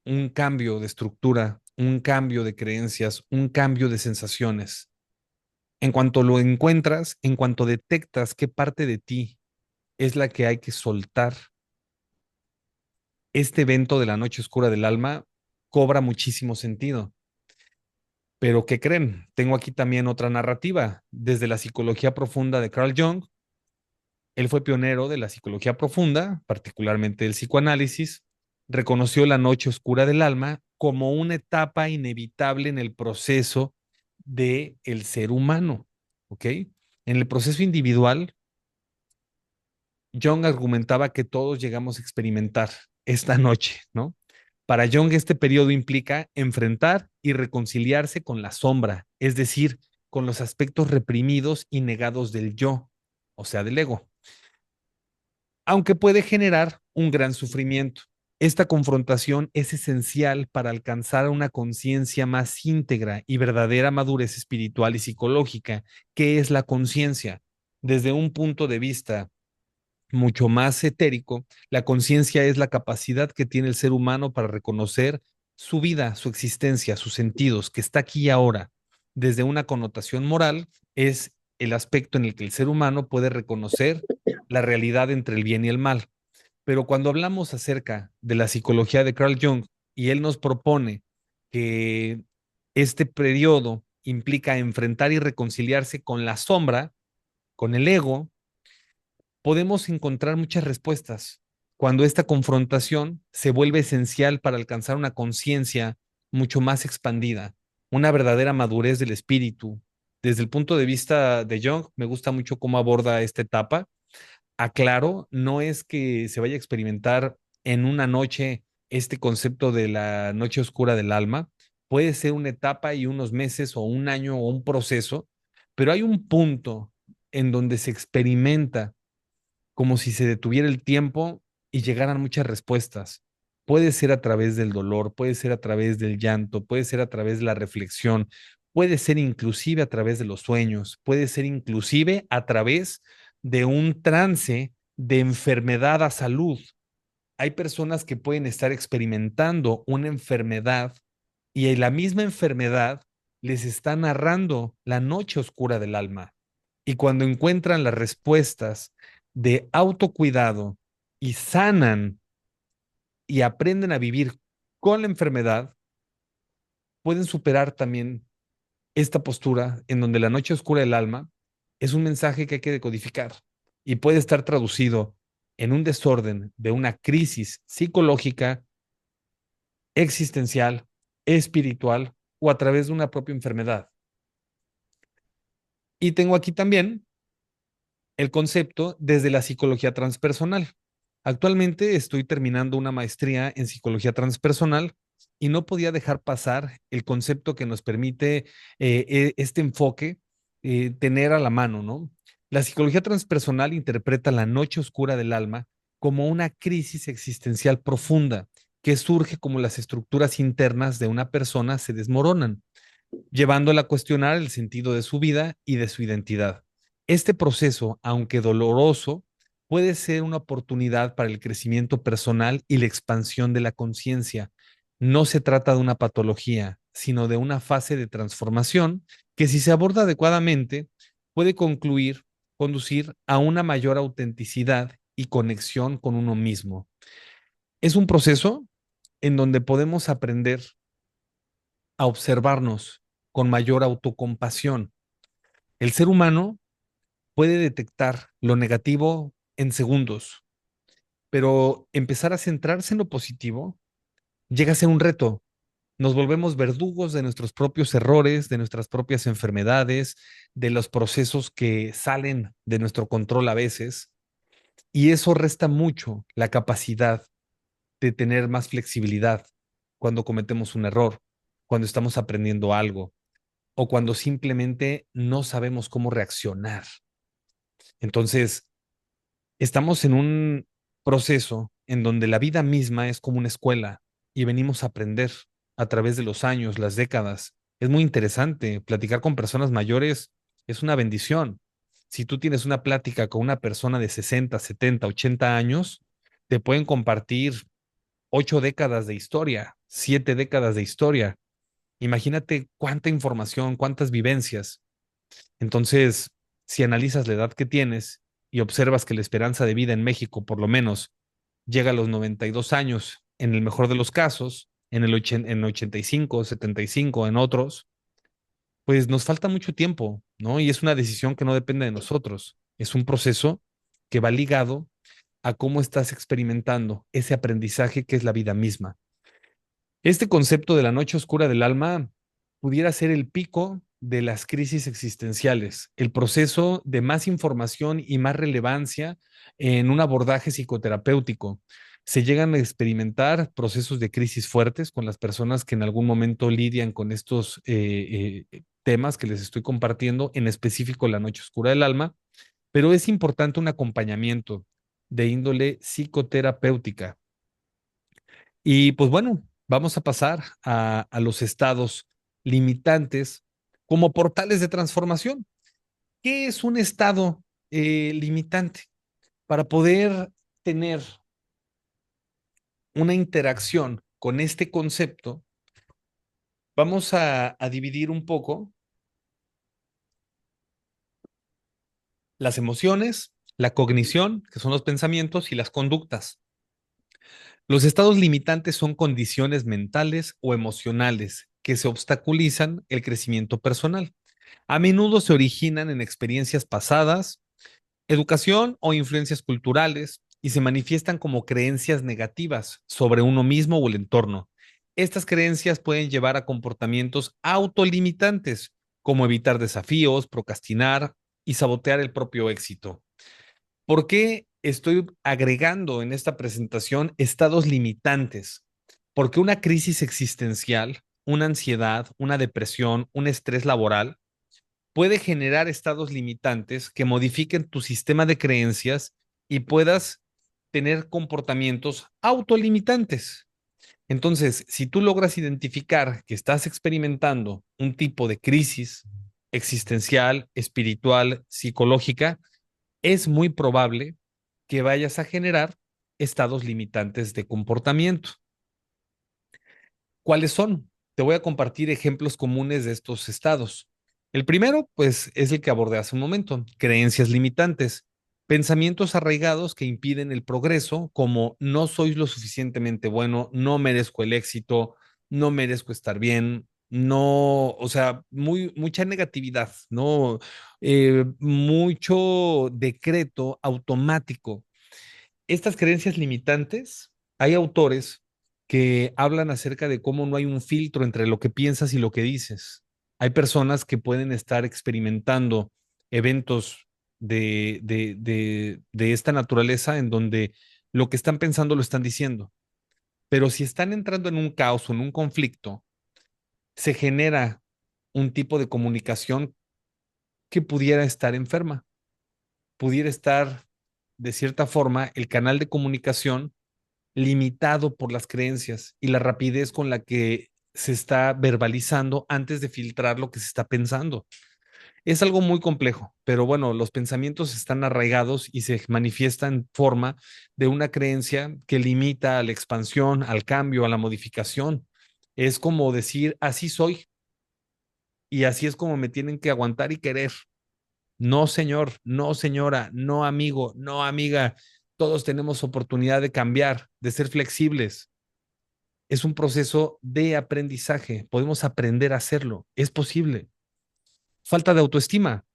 un cambio de estructura, un cambio de creencias, un cambio de sensaciones. En cuanto lo encuentras, en cuanto detectas qué parte de ti es la que hay que soltar, este evento de la noche oscura del alma cobra muchísimo sentido. Pero ¿qué creen? Tengo aquí también otra narrativa. Desde la psicología profunda de Carl Jung, él fue pionero de la psicología profunda, particularmente del psicoanálisis, reconoció la noche oscura del alma como una etapa inevitable en el proceso del ser humano, ¿ok? En el proceso individual, Jung argumentaba que todos llegamos a experimentar esta noche, ¿no? Para Jung, este periodo implica enfrentar y reconciliarse con la sombra, es decir, con los aspectos reprimidos y negados del yo, o sea, del ego, aunque puede generar un gran sufrimiento. Esta confrontación es esencial para alcanzar una conciencia más íntegra y verdadera madurez espiritual y psicológica. ¿Qué es la conciencia? Desde un punto de vista mucho más etérico, la conciencia es la capacidad que tiene el ser humano para reconocer su vida, su existencia, sus sentidos, que está aquí y ahora. Desde una connotación moral, es el aspecto en el que el ser humano puede reconocer la realidad entre el bien y el mal. Pero cuando hablamos acerca de la psicología de Carl Jung y él nos propone que este periodo implica enfrentar y reconciliarse con la sombra, con el ego, podemos encontrar muchas respuestas cuando esta confrontación se vuelve esencial para alcanzar una conciencia mucho más expandida, una verdadera madurez del espíritu. Desde el punto de vista de Jung, me gusta mucho cómo aborda esta etapa. Aclaro, no es que se vaya a experimentar en una noche este concepto de la noche oscura del alma. Puede ser una etapa y unos meses o un año o un proceso, pero hay un punto en donde se experimenta como si se detuviera el tiempo y llegaran muchas respuestas. Puede ser a través del dolor, puede ser a través del llanto, puede ser a través de la reflexión, puede ser inclusive a través de los sueños, puede ser inclusive a través de un trance de enfermedad a salud. Hay personas que pueden estar experimentando una enfermedad y la misma enfermedad les está narrando la noche oscura del alma. Y cuando encuentran las respuestas de autocuidado y sanan y aprenden a vivir con la enfermedad, pueden superar también esta postura en donde la noche oscura del alma es un mensaje que hay que decodificar y puede estar traducido en un desorden de una crisis psicológica, existencial, espiritual o a través de una propia enfermedad. Y tengo aquí también el concepto desde la psicología transpersonal. Actualmente estoy terminando una maestría en psicología transpersonal y no podía dejar pasar el concepto que nos permite este enfoque tener a la mano, ¿no? La psicología transpersonal interpreta la noche oscura del alma como una crisis existencial profunda que surge como las estructuras internas de una persona se desmoronan llevándola a cuestionar el sentido de su vida y de su identidad. Este proceso, aunque doloroso, puede ser una oportunidad para el crecimiento personal y la expansión de la conciencia. No se trata de una patología, sino de una fase de transformación que si se aborda adecuadamente puede conducir a una mayor autenticidad y conexión con uno mismo. Es un proceso en donde podemos aprender a observarnos con mayor autocompasión. El ser humano puede detectar lo negativo en segundos, pero empezar a centrarse en lo positivo llega a ser un reto. Nos volvemos verdugos de nuestros propios errores, de nuestras propias enfermedades, de los procesos que salen de nuestro control a veces, y eso resta mucho la capacidad de tener más flexibilidad cuando cometemos un error, cuando estamos aprendiendo algo o cuando simplemente no sabemos cómo reaccionar. Entonces, estamos en un proceso en donde la vida misma es como una escuela y venimos a aprender a través de los años, las décadas. Es muy interesante. Platicar con personas mayores es una bendición. Si tú tienes una plática con una persona de 60, 70, 80 años, te pueden compartir 8 décadas de historia, 7 décadas de historia. Imagínate cuánta información, cuántas vivencias. Entonces, si analizas la edad que tienes y observas que la esperanza de vida en México, por lo menos, llega a los 92 años, en el mejor de los casos, en 85, 75, en otros, pues nos falta mucho tiempo, ¿no? Y es una decisión que no depende de nosotros. Es un proceso que va ligado a cómo estás experimentando ese aprendizaje que es la vida misma. Este concepto de la noche oscura del alma pudiera ser el pico de las crisis existenciales, el proceso de más información y más relevancia en un abordaje psicoterapéutico. Se llegan a experimentar procesos de crisis fuertes con las personas que en algún momento lidian con estos temas que les estoy compartiendo, en específico la noche oscura del alma, pero es importante un acompañamiento de índole psicoterapéutica. Y pues bueno, vamos a pasar a los estados limitantes como portales de transformación. ¿Qué es un estado limitante? Para poder tener una interacción con este concepto, vamos a dividir un poco las emociones, la cognición, que son los pensamientos, y las conductas. Los estados limitantes son condiciones mentales o emocionales que se obstaculizan el crecimiento personal. A menudo se originan en experiencias pasadas, educación o influencias culturales y se manifiestan como creencias negativas sobre uno mismo o el entorno. Estas creencias pueden llevar a comportamientos autolimitantes, como evitar desafíos, procrastinar y sabotear el propio éxito. ¿Por qué estoy agregando en esta presentación estados limitantes? Porque una crisis existencial, una ansiedad, una depresión, un estrés laboral puede generar estados limitantes que modifiquen tu sistema de creencias y puedas tener comportamientos autolimitantes. Entonces, si tú logras identificar que estás experimentando un tipo de crisis existencial, espiritual, psicológica, es muy probable que vayas a generar estados limitantes de comportamiento. ¿Cuáles son? Te voy a compartir ejemplos comunes de estos estados. El primero, pues, es el que abordé hace un momento, creencias limitantes, pensamientos arraigados que impiden el progreso, como no soy lo suficientemente bueno, no merezco el éxito, no merezco estar bien, no, o sea, mucha negatividad, ¿no? Mucho decreto automático. Estas creencias limitantes, hay autores que hablan acerca de cómo no hay un filtro entre lo que piensas y lo que dices. Hay personas que pueden estar experimentando eventos de esta naturaleza en donde lo que están pensando lo están diciendo. Pero si están entrando en un caos o en un conflicto, se genera un tipo de comunicación que pudiera estar enferma, pudiera estar, de cierta forma, el canal de comunicación limitado por las creencias y la rapidez con la que se está verbalizando antes de filtrar lo que se está pensando. Es algo muy complejo, pero bueno, los pensamientos están arraigados y se manifiestan en forma de una creencia que limita a la expansión, al cambio, a la modificación. Es como decir, así soy y así es como me tienen que aguantar y querer. No, señor, no, señora, no, amigo, no, amiga. Todos tenemos oportunidad de cambiar, de ser flexibles. Es un proceso de aprendizaje. Podemos aprender a hacerlo. Es posible. Falta de autoestima,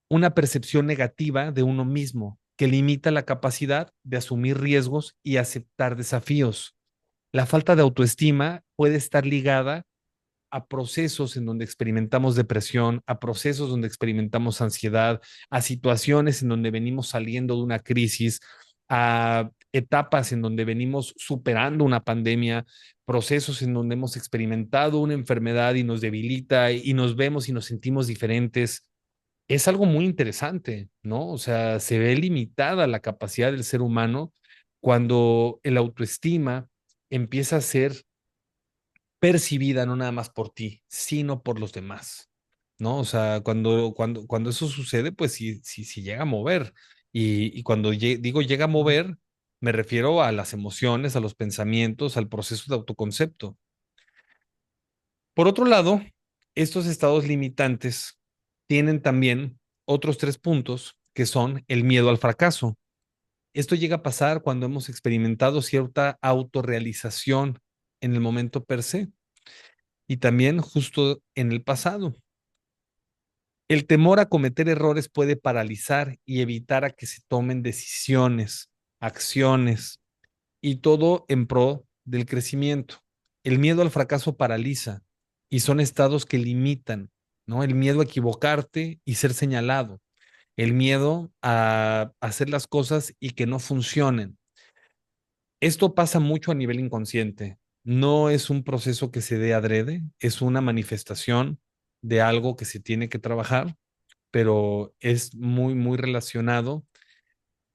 una percepción negativa de uno mismo que limita la capacidad de asumir riesgos y aceptar desafíos. La falta de autoestima puede estar ligada a procesos en donde experimentamos depresión, a procesos donde experimentamos ansiedad, a situaciones en donde venimos saliendo de una crisis, a etapas en donde venimos superando una pandemia, procesos en donde hemos experimentado una enfermedad y nos debilita y nos vemos y nos sentimos diferentes. Es algo muy interesante, ¿no? O sea, se ve limitada la capacidad del ser humano cuando el autoestima empieza a ser percibida no nada más por ti, sino por los demás, ¿no? O sea, cuando eso sucede, pues sí llega a mover. Y cuando digo llega a mover, me refiero a las emociones, a los pensamientos, al proceso de autoconcepto. Por otro lado, estos estados limitantes tienen también otros tres puntos que son el miedo al fracaso. Esto llega a pasar cuando hemos experimentado cierta autorrealización en el momento per se y también justo en el pasado. El temor a cometer errores puede paralizar y evitar a que se tomen decisiones, acciones y todo en pro del crecimiento. El miedo al fracaso paraliza y son estados que limitan, ¿no? El miedo a equivocarte y ser señalado, el miedo a hacer las cosas y que no funcionen. Esto pasa mucho a nivel inconsciente. No es un proceso que se dé adrede, es una manifestación de algo que se tiene que trabajar, pero es muy, muy relacionado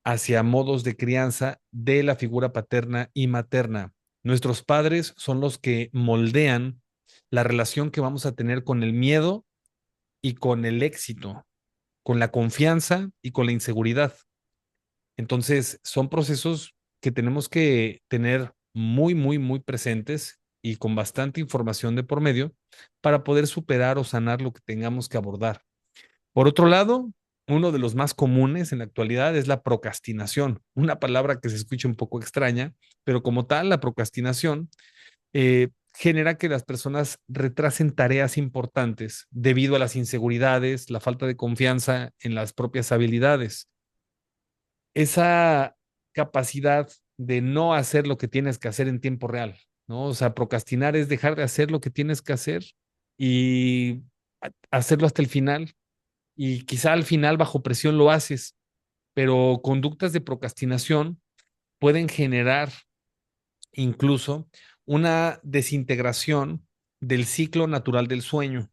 hacia modos de crianza de la figura paterna y materna. Nuestros padres son los que moldean la relación que vamos a tener con el miedo y con el éxito, con la confianza y con la inseguridad. Entonces, son procesos que tenemos que tener muy, muy, muy presentes y con bastante información de por medio para poder superar o sanar lo que tengamos que abordar. Por otro lado, uno de los más comunes en la actualidad es la procrastinación, una palabra que se escucha un poco extraña, pero como tal, la procrastinación genera que las personas retrasen tareas importantes debido a las inseguridades, la falta de confianza en las propias habilidades. Esa capacidad de no hacer lo que tienes que hacer en tiempo real, ¿no? O sea, procrastinar es dejar de hacer lo que tienes que hacer y hacerlo hasta el final y quizá al final bajo presión lo haces, pero conductas de procrastinación pueden generar incluso una desintegración del ciclo natural del sueño.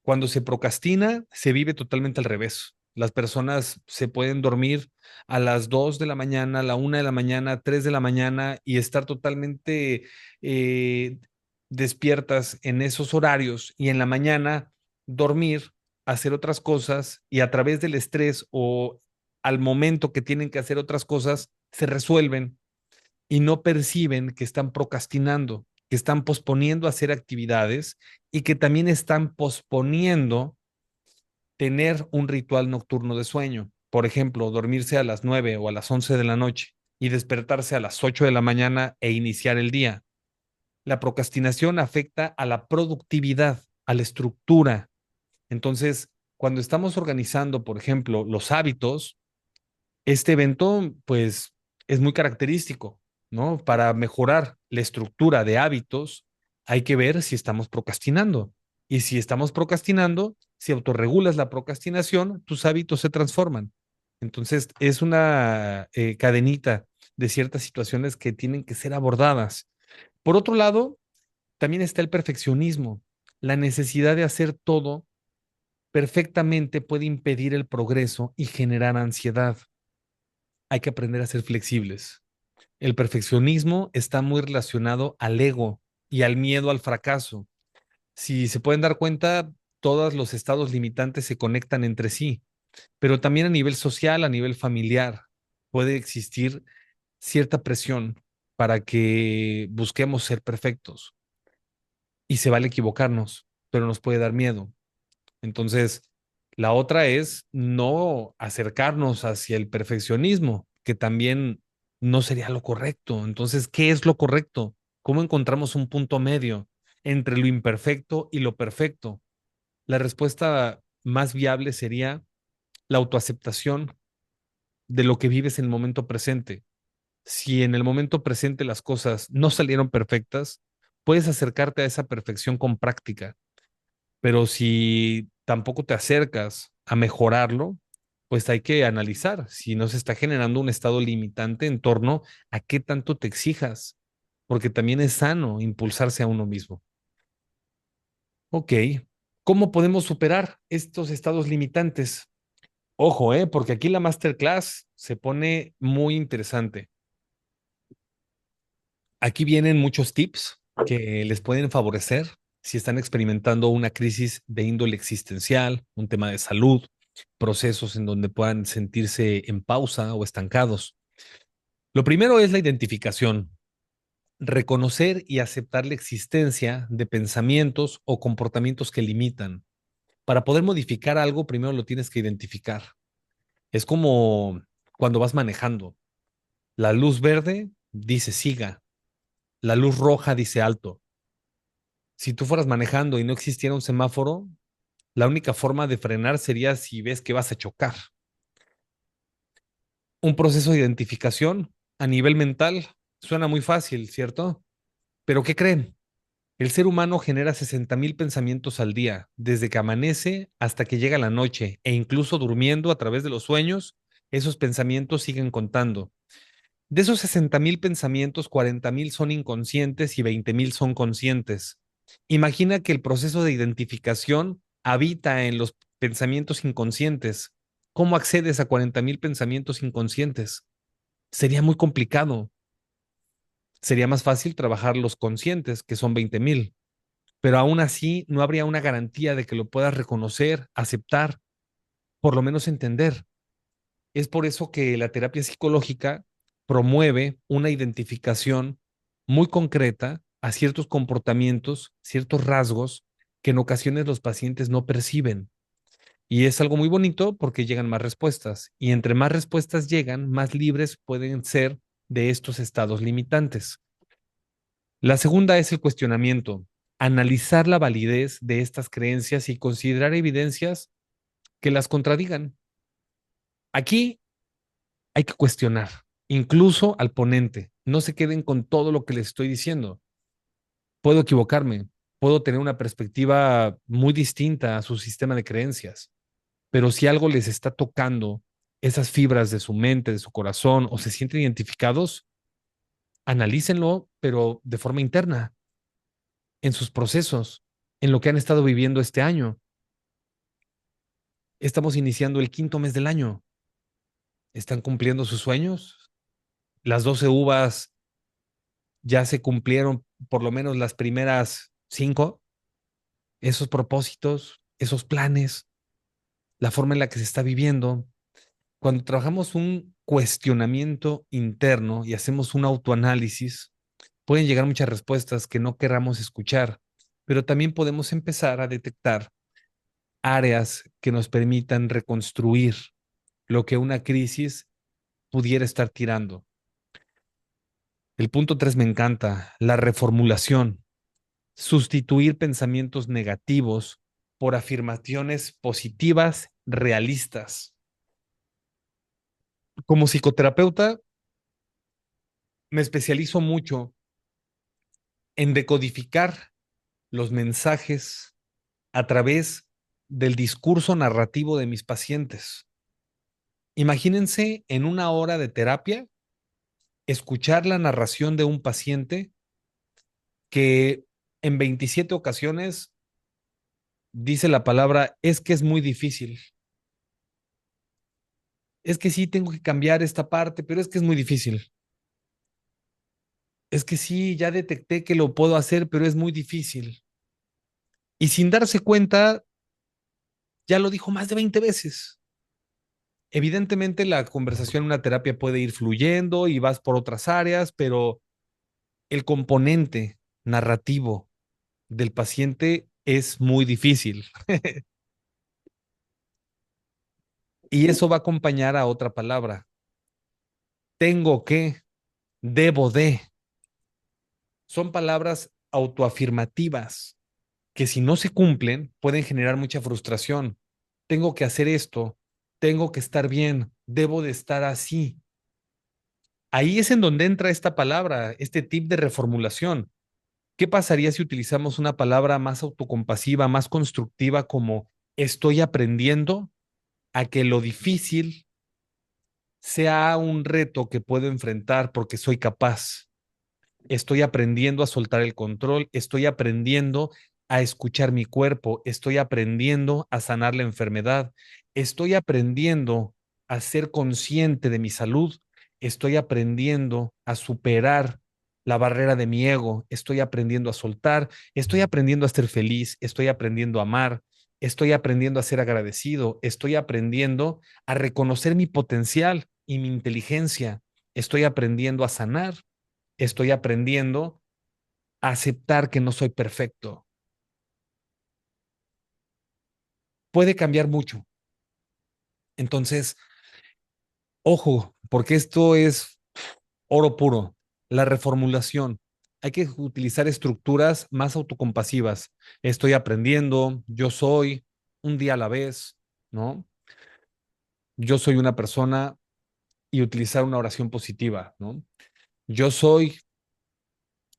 Cuando se procrastina, se vive totalmente al revés. Las personas se pueden dormir a las 2 de la mañana, a la 1 de la mañana, 3 de la mañana y estar totalmente eh, despiertas en esos horarios y en la mañana dormir, hacer otras cosas y a través del estrés o al momento que tienen que hacer otras cosas, se resuelven y no perciben que están procrastinando, que están posponiendo hacer actividades y que también están posponiendo tener un ritual nocturno de sueño. Por ejemplo, dormirse a las 9 o a las 11 de la noche y despertarse a las 8 de la mañana e iniciar el día. La procrastinación afecta a la productividad, a la estructura. Entonces, cuando estamos organizando, por ejemplo, los hábitos, este evento, pues, es muy característico, ¿no? Para mejorar la estructura de hábitos, hay que ver si estamos procrastinando. Y si estamos procrastinando, si autorregulas la procrastinación, tus hábitos se transforman. Entonces, es una cadenita de ciertas situaciones que tienen que ser abordadas. Por otro lado, también está el perfeccionismo. La necesidad de hacer todo perfectamente puede impedir el progreso y generar ansiedad. Hay que aprender a ser flexibles. El perfeccionismo está muy relacionado al ego y al miedo al fracaso. Si se pueden dar cuenta, todos los estados limitantes se conectan entre sí, pero también a nivel social, a nivel familiar, puede existir cierta presión para que busquemos ser perfectos y se vale equivocarnos, pero nos puede dar miedo. Entonces, la otra es no acercarnos hacia el perfeccionismo, que también no sería lo correcto. Entonces, ¿qué es lo correcto? ¿Cómo encontramos un punto medio entre lo imperfecto y lo perfecto? La respuesta más viable sería la autoaceptación de lo que vives en el momento presente. Si en el momento presente las cosas no salieron perfectas, puedes acercarte a esa perfección con práctica, pero si tampoco te acercas a mejorarlo, pues hay que analizar si no se está generando un estado limitante en torno a qué tanto te exijas, porque también es sano impulsarse a uno mismo. Ok, ¿cómo podemos superar estos estados limitantes? Ojo, porque aquí la masterclass se pone muy interesante. Aquí vienen muchos tips que les pueden favorecer si están experimentando una crisis de índole existencial, un tema de salud, procesos en donde puedan sentirse en pausa o estancados. Lo primero es la identificación, reconocer y aceptar la existencia de pensamientos o comportamientos que limitan. Para poder modificar algo, primero lo tienes que identificar. Es como cuando vas manejando. La luz verde dice siga, la luz roja dice alto. Si tú fueras manejando y no existiera un semáforo, la única forma de frenar sería si ves que vas a chocar. Un proceso de identificación a nivel mental suena muy fácil, ¿cierto? Pero ¿qué creen? El ser humano genera 60,000 pensamientos al día, desde que amanece hasta que llega la noche, e incluso durmiendo a través de los sueños, esos pensamientos siguen contando. De esos 60,000 pensamientos, 40,000 son inconscientes y 20,000 son conscientes. Imagina que el proceso de identificación habita en los pensamientos inconscientes. ¿Cómo accedes a 40,000 pensamientos inconscientes? Sería muy complicado. Sería más fácil trabajar los conscientes, que son 20,000, pero aún así no habría una garantía de que lo puedas reconocer, aceptar, por lo menos entender. Es por eso que la terapia psicológica promueve una identificación muy concreta a ciertos comportamientos, ciertos rasgos que en ocasiones los pacientes no perciben. Y es algo muy bonito porque llegan más respuestas. Y entre más respuestas llegan, más libres pueden ser de estos estados limitantes. La segunda es el cuestionamiento, analizar la validez de estas creencias y considerar evidencias que las contradigan. Aquí hay que cuestionar, incluso al ponente. No se queden con todo lo que les estoy diciendo. Puedo equivocarme, puedo tener una perspectiva muy distinta a su sistema de creencias, pero si algo les está tocando esas fibras de su mente, de su corazón, o se sienten identificados, analícenlo, pero de forma interna, en sus procesos, en lo que han estado viviendo este año. Estamos iniciando el quinto mes del año. ¿Están cumpliendo sus sueños? Las 12 uvas ya se cumplieron por lo menos las primeras 5, esos propósitos, esos planes, la forma en la que se está viviendo. Cuando trabajamos un cuestionamiento interno y hacemos un autoanálisis, pueden llegar muchas respuestas que no querramos escuchar, pero también podemos empezar a detectar áreas que nos permitan reconstruir lo que una crisis pudiera estar tirando. El punto 3 me encanta, la reformulación. Sustituir pensamientos negativos por afirmaciones positivas, realistas. Como psicoterapeuta, me especializo mucho en decodificar los mensajes a través del discurso narrativo de mis pacientes. Imagínense en una hora de terapia, escuchar la narración de un paciente que en 27 ocasiones dice la palabra, es que es muy difícil. Es que sí, tengo que cambiar esta parte, pero es que es muy difícil. Es que sí, ya detecté que lo puedo hacer, pero es muy difícil. Y sin darse cuenta, ya lo dijo más de 20 veces. Evidentemente, la conversación en una terapia puede ir fluyendo y vas por otras áreas, pero el componente narrativo del paciente es muy difícil. Y eso va a acompañar a otra palabra. Tengo que, debo de. Son palabras autoafirmativas que si no se cumplen pueden generar mucha frustración. Tengo que hacer esto, tengo que estar bien, debo de estar así. Ahí es en donde entra esta palabra, este tip de reformulación. ¿Qué pasaría si utilizamos una palabra más autocompasiva, más constructiva como estoy aprendiendo a que lo difícil sea un reto que puedo enfrentar porque soy capaz? Estoy aprendiendo a soltar el control, estoy aprendiendo a escuchar mi cuerpo, estoy aprendiendo a sanar la enfermedad, estoy aprendiendo a ser consciente de mi salud, estoy aprendiendo a superar la barrera de mi ego, estoy aprendiendo a soltar, estoy aprendiendo a ser feliz, estoy aprendiendo a amar, estoy aprendiendo a ser agradecido, estoy aprendiendo a reconocer mi potencial y mi inteligencia, estoy aprendiendo a sanar, estoy aprendiendo a aceptar que no soy perfecto. Puede cambiar mucho. Entonces, ojo, porque esto es oro puro, la reformulación. Hay que utilizar estructuras más autocompasivas. Estoy aprendiendo, yo soy, un día a la vez, ¿no? Yo soy una persona y utilizar una oración positiva, ¿no? Yo soy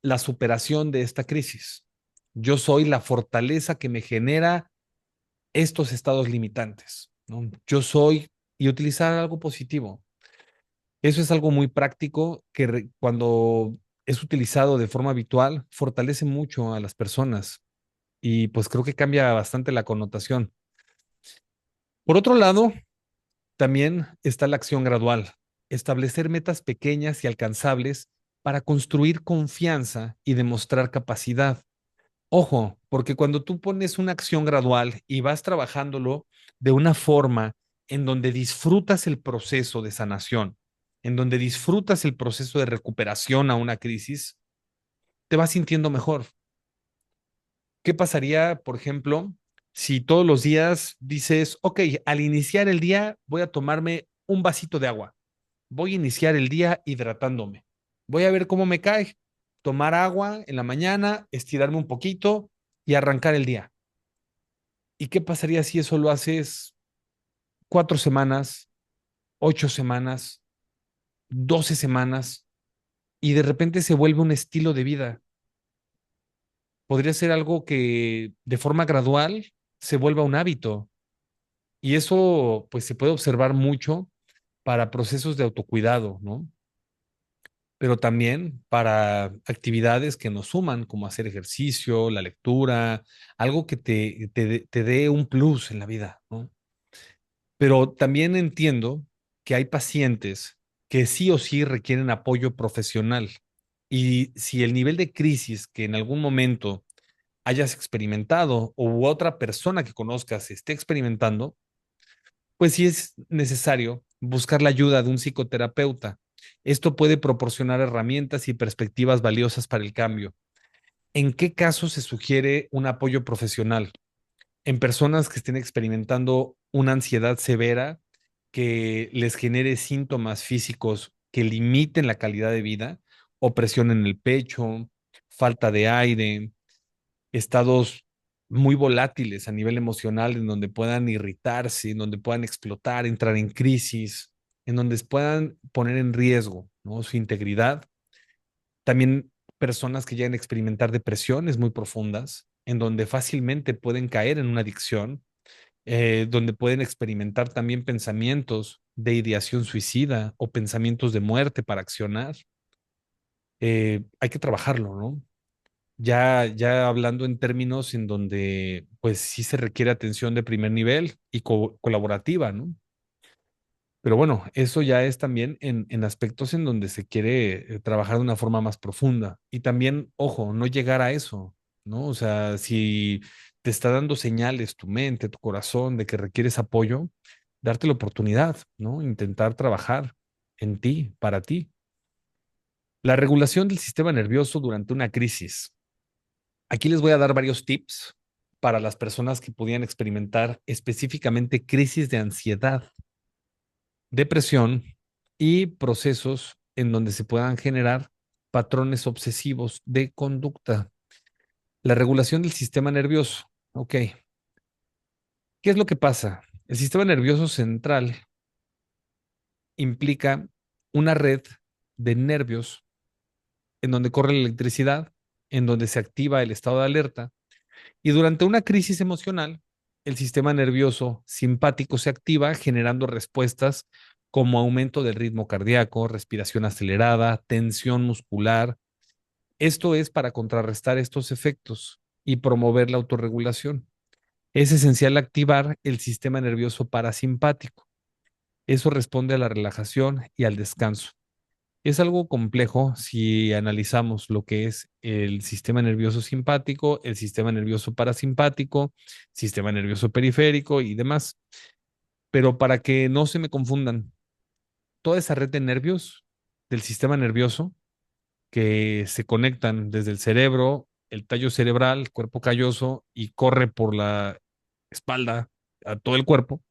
la superación de esta crisis. Yo soy la fortaleza que me genera estos estados limitantes, ¿no? Yo soy y utilizar algo positivo. Eso es algo muy práctico que cuando es utilizado de forma habitual, fortalece mucho a las personas y pues creo que cambia bastante la connotación. Por otro lado, también está la acción gradual, establecer metas pequeñas y alcanzables para construir confianza y demostrar capacidad. Ojo, porque cuando tú pones una acción gradual y vas trabajándolo de una forma en donde disfrutas el proceso de sanación, en donde disfrutas el proceso de recuperación a una crisis, te vas sintiendo mejor. ¿Qué pasaría, por ejemplo, si todos los días dices, ok, al iniciar el día voy a tomarme un vasito de agua, voy a iniciar el día hidratándome, voy a ver cómo me cae, tomar agua en la mañana, estirarme un poquito y arrancar el día? ¿Y qué pasaría si eso lo haces 4 semanas, 8 semanas, 12 semanas y de repente se vuelve un estilo de vida? Podría ser algo que de forma gradual se vuelva un hábito y eso pues se puede observar mucho para procesos de autocuidado, ¿no? Pero también para actividades que nos suman, como hacer ejercicio, la lectura, algo que te dé un plus en la vida, ¿no? Pero también entiendo que hay pacientes que sí o sí requieren apoyo profesional. Y si el nivel de crisis que en algún momento hayas experimentado o otra persona que conozcas esté experimentando, pues sí es necesario buscar la ayuda de un psicoterapeuta. Esto puede proporcionar herramientas y perspectivas valiosas para el cambio. ¿En qué casos se sugiere un apoyo profesional? En personas que estén experimentando una ansiedad severa que les genere síntomas físicos que limiten la calidad de vida, opresión en el pecho, falta de aire, estados muy volátiles a nivel emocional en donde puedan irritarse, en donde puedan explotar, entrar en crisis, en donde puedan poner en riesgo, ¿no?, su integridad. También personas que llegan a experimentar depresiones muy profundas, en donde fácilmente pueden caer en una adicción, donde pueden experimentar también pensamientos de ideación suicida o pensamientos de muerte para accionar. Hay que trabajarlo, ¿no? Ya hablando en términos en donde pues sí se requiere atención de primer nivel y colaborativa, ¿no? Pero bueno, eso ya es también en aspectos en donde se quiere trabajar de una forma más profunda. Y también, ojo, no llegar a eso, ¿no? O sea, si te está dando señales tu mente, tu corazón de que requieres apoyo, darte la oportunidad, ¿no? Intentar trabajar en ti, para ti. La regulación del sistema nervioso durante una crisis. Aquí les voy a dar varios tips para las personas que pudieran experimentar específicamente crisis de ansiedad, depresión y procesos en donde se puedan generar patrones obsesivos de conducta. La regulación del sistema nervioso. Ok, ¿qué es lo que pasa? El sistema nervioso central implica una red de nervios en donde corre la electricidad, en donde se activa el estado de alerta y durante una crisis emocional, el sistema nervioso simpático se activa generando respuestas como aumento del ritmo cardíaco, respiración acelerada, tensión muscular. Esto es para contrarrestar estos efectos y promover la autorregulación. Es esencial activar el sistema nervioso parasimpático. Eso responde a la relajación y al descanso. Es algo complejo si analizamos lo que es el sistema nervioso simpático, el sistema nervioso parasimpático, sistema nervioso periférico y demás. Pero para que no se me confundan, toda esa red de nervios del sistema nervioso que se conectan desde el cerebro, el tallo cerebral, el cuerpo calloso y corre por la espalda a todo el cuerpo,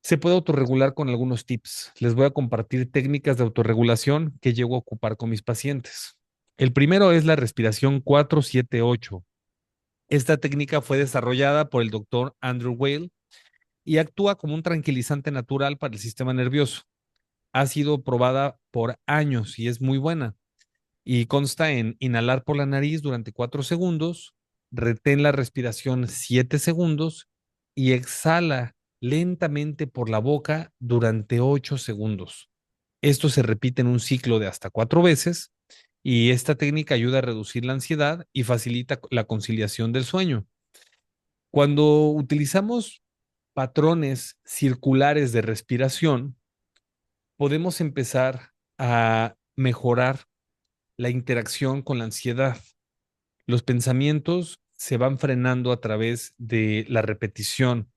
se puede autorregular con algunos tips. Les voy a compartir técnicas de autorregulación que llego a ocupar con mis pacientes. El primero es la respiración 4-7-8. Esta técnica fue desarrollada por el doctor Andrew Weil y actúa como un tranquilizante natural para el sistema nervioso. Ha sido probada por años y es muy buena. Y consta en inhalar por la nariz durante 4 segundos, retén la respiración 7 segundos y exhala lentamente por la boca durante 8 segundos. Esto se repite en un ciclo de hasta 4 veces y esta técnica ayuda a reducir la ansiedad y facilita la conciliación del sueño. Cuando utilizamos patrones circulares de respiración, podemos empezar a mejorar la interacción con la ansiedad. Los pensamientos se van frenando a través de la repetición.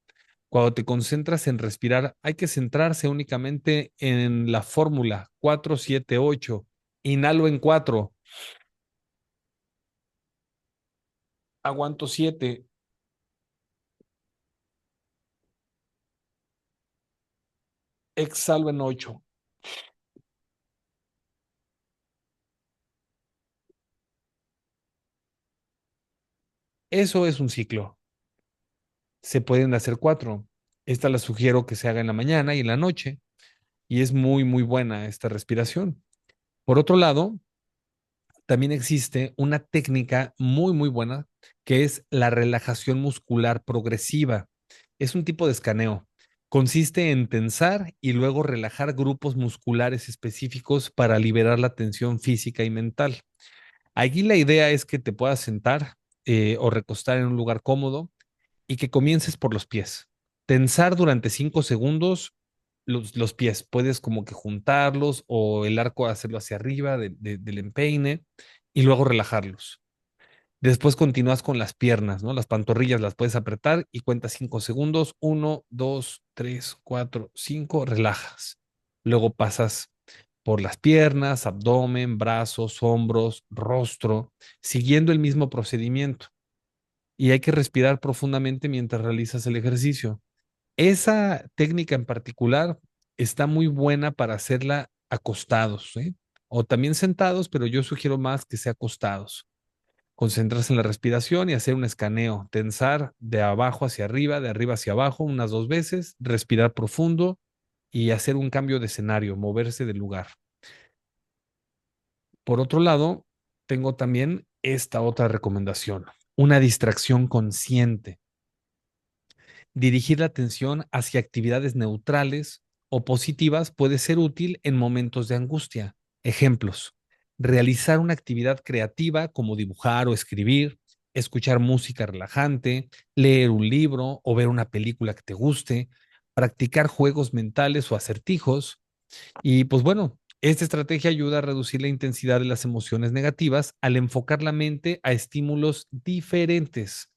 Cuando te concentras en respirar, hay que centrarse únicamente en la fórmula 4-7-8. Inhalo en 4, aguanto 7, exhalo en 8. Eso es un ciclo. Se pueden hacer 4. Esta la sugiero que se haga en la mañana y en la noche y es muy, muy buena esta respiración. Por otro lado, también existe una técnica muy, muy buena que es la relajación muscular progresiva. Es un tipo de escaneo. Consiste en tensar y luego relajar grupos musculares específicos para liberar la tensión física y mental. Aquí la idea es que te puedas sentar o recostar en un lugar cómodo y que comiences por los pies. Tensar durante 5 segundos los pies. Puedes como que juntarlos o el arco hacerlo hacia arriba del empeine y luego relajarlos. Después continúas con las piernas, ¿no? Las pantorrillas las puedes apretar y cuentas 5 segundos. Uno, 2, 3, 4, 5. Relajas. Luego pasas por las piernas, abdomen, brazos, hombros, rostro, siguiendo el mismo procedimiento. Y hay que respirar profundamente mientras realizas el ejercicio. Esa técnica en particular está muy buena para hacerla acostados, ¿eh? O también sentados, pero yo sugiero más que sea acostados. Concentrarse en la respiración y hacer un escaneo, tensar de abajo hacia arriba, de arriba hacia abajo unas 2 veces, respirar profundo y hacer un cambio de escenario, moverse del lugar. Por otro lado, tengo también esta otra recomendación, una distracción consciente. Dirigir la atención hacia actividades neutrales o positivas puede ser útil en momentos de angustia. Ejemplos: realizar una actividad creativa como dibujar o escribir, escuchar música relajante, leer un libro o ver una película que te guste, practicar juegos mentales o acertijos. Y pues bueno, esta estrategia ayuda a reducir la intensidad de las emociones negativas al enfocar la mente a estímulos diferentes.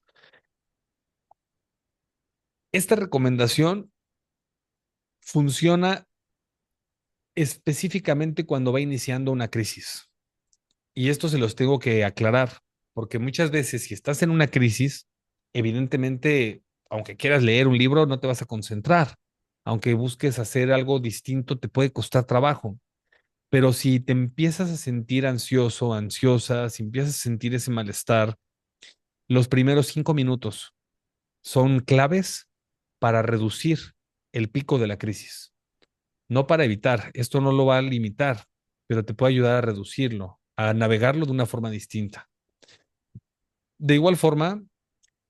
Esta recomendación funciona específicamente cuando va iniciando una crisis. Y esto se los tengo que aclarar, porque muchas veces si estás en una crisis, evidentemente, aunque quieras leer un libro, no te vas a concentrar. Aunque busques hacer algo distinto, te puede costar trabajo. Pero si te empiezas a sentir ansioso, ansiosa, si empiezas a sentir ese malestar, los primeros 5 minutos son claves para reducir el pico de la crisis. no para evitar, esto no lo va a limitar, pero te puede ayudar a reducirlo, a navegarlo de una forma distinta. De igual forma,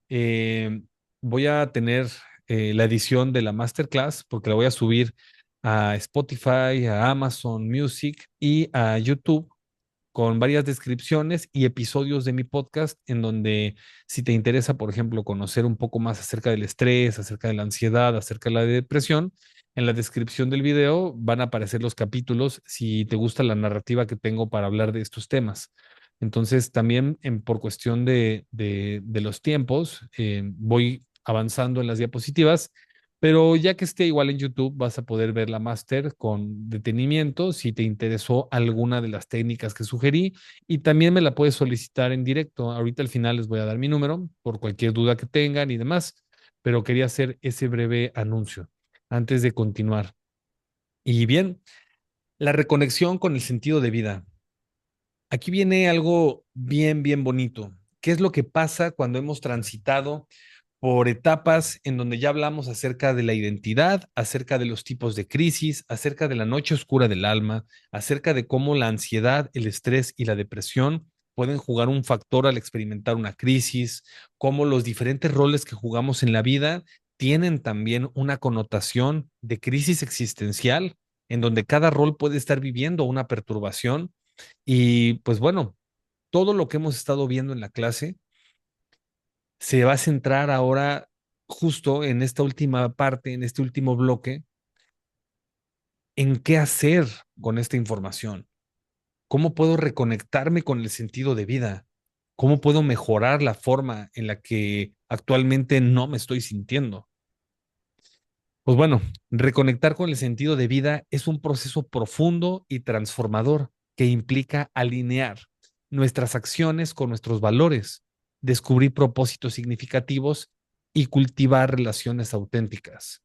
eh, voy a tener la edición de la masterclass porque la voy a subir a Spotify, a Amazon Music y a YouTube con varias descripciones y episodios de mi podcast en donde si te interesa, por ejemplo, conocer un poco más acerca del estrés, acerca de la ansiedad, acerca de la depresión, en la descripción del video van a aparecer los capítulos si te gusta la narrativa que tengo para hablar de estos temas. Entonces, también por cuestión de los tiempos, voy avanzando en las diapositivas, pero ya que esté igual en YouTube, vas a poder ver la máster con detenimiento si te interesó alguna de las técnicas que sugerí y también me la puedes solicitar en directo. Ahorita al final les voy a dar mi número por cualquier duda que tengan y demás, pero quería hacer ese breve anuncio antes de continuar. Y bien, la reconexión con el sentido de vida. Aquí viene algo bien, bien bonito. ¿Qué es lo que pasa cuando hemos transitado por etapas en donde ya hablamos acerca de la identidad, acerca de los tipos de crisis, acerca de la noche oscura del alma, acerca de cómo la ansiedad, el estrés y la depresión pueden jugar un factor al experimentar una crisis, cómo los diferentes roles que jugamos en la vida tienen también una connotación de crisis existencial, en donde cada rol puede estar viviendo una perturbación y pues bueno, todo lo que hemos estado viendo en la clase se va a centrar ahora justo en esta última parte, en este último bloque, en qué hacer con esta información. ¿Cómo puedo reconectarme con el sentido de vida? ¿Cómo puedo mejorar la forma en la que actualmente no me estoy sintiendo? Pues bueno, reconectar con el sentido de vida es un proceso profundo y transformador que implica alinear nuestras acciones con nuestros valores, descubrir propósitos significativos y cultivar relaciones auténticas.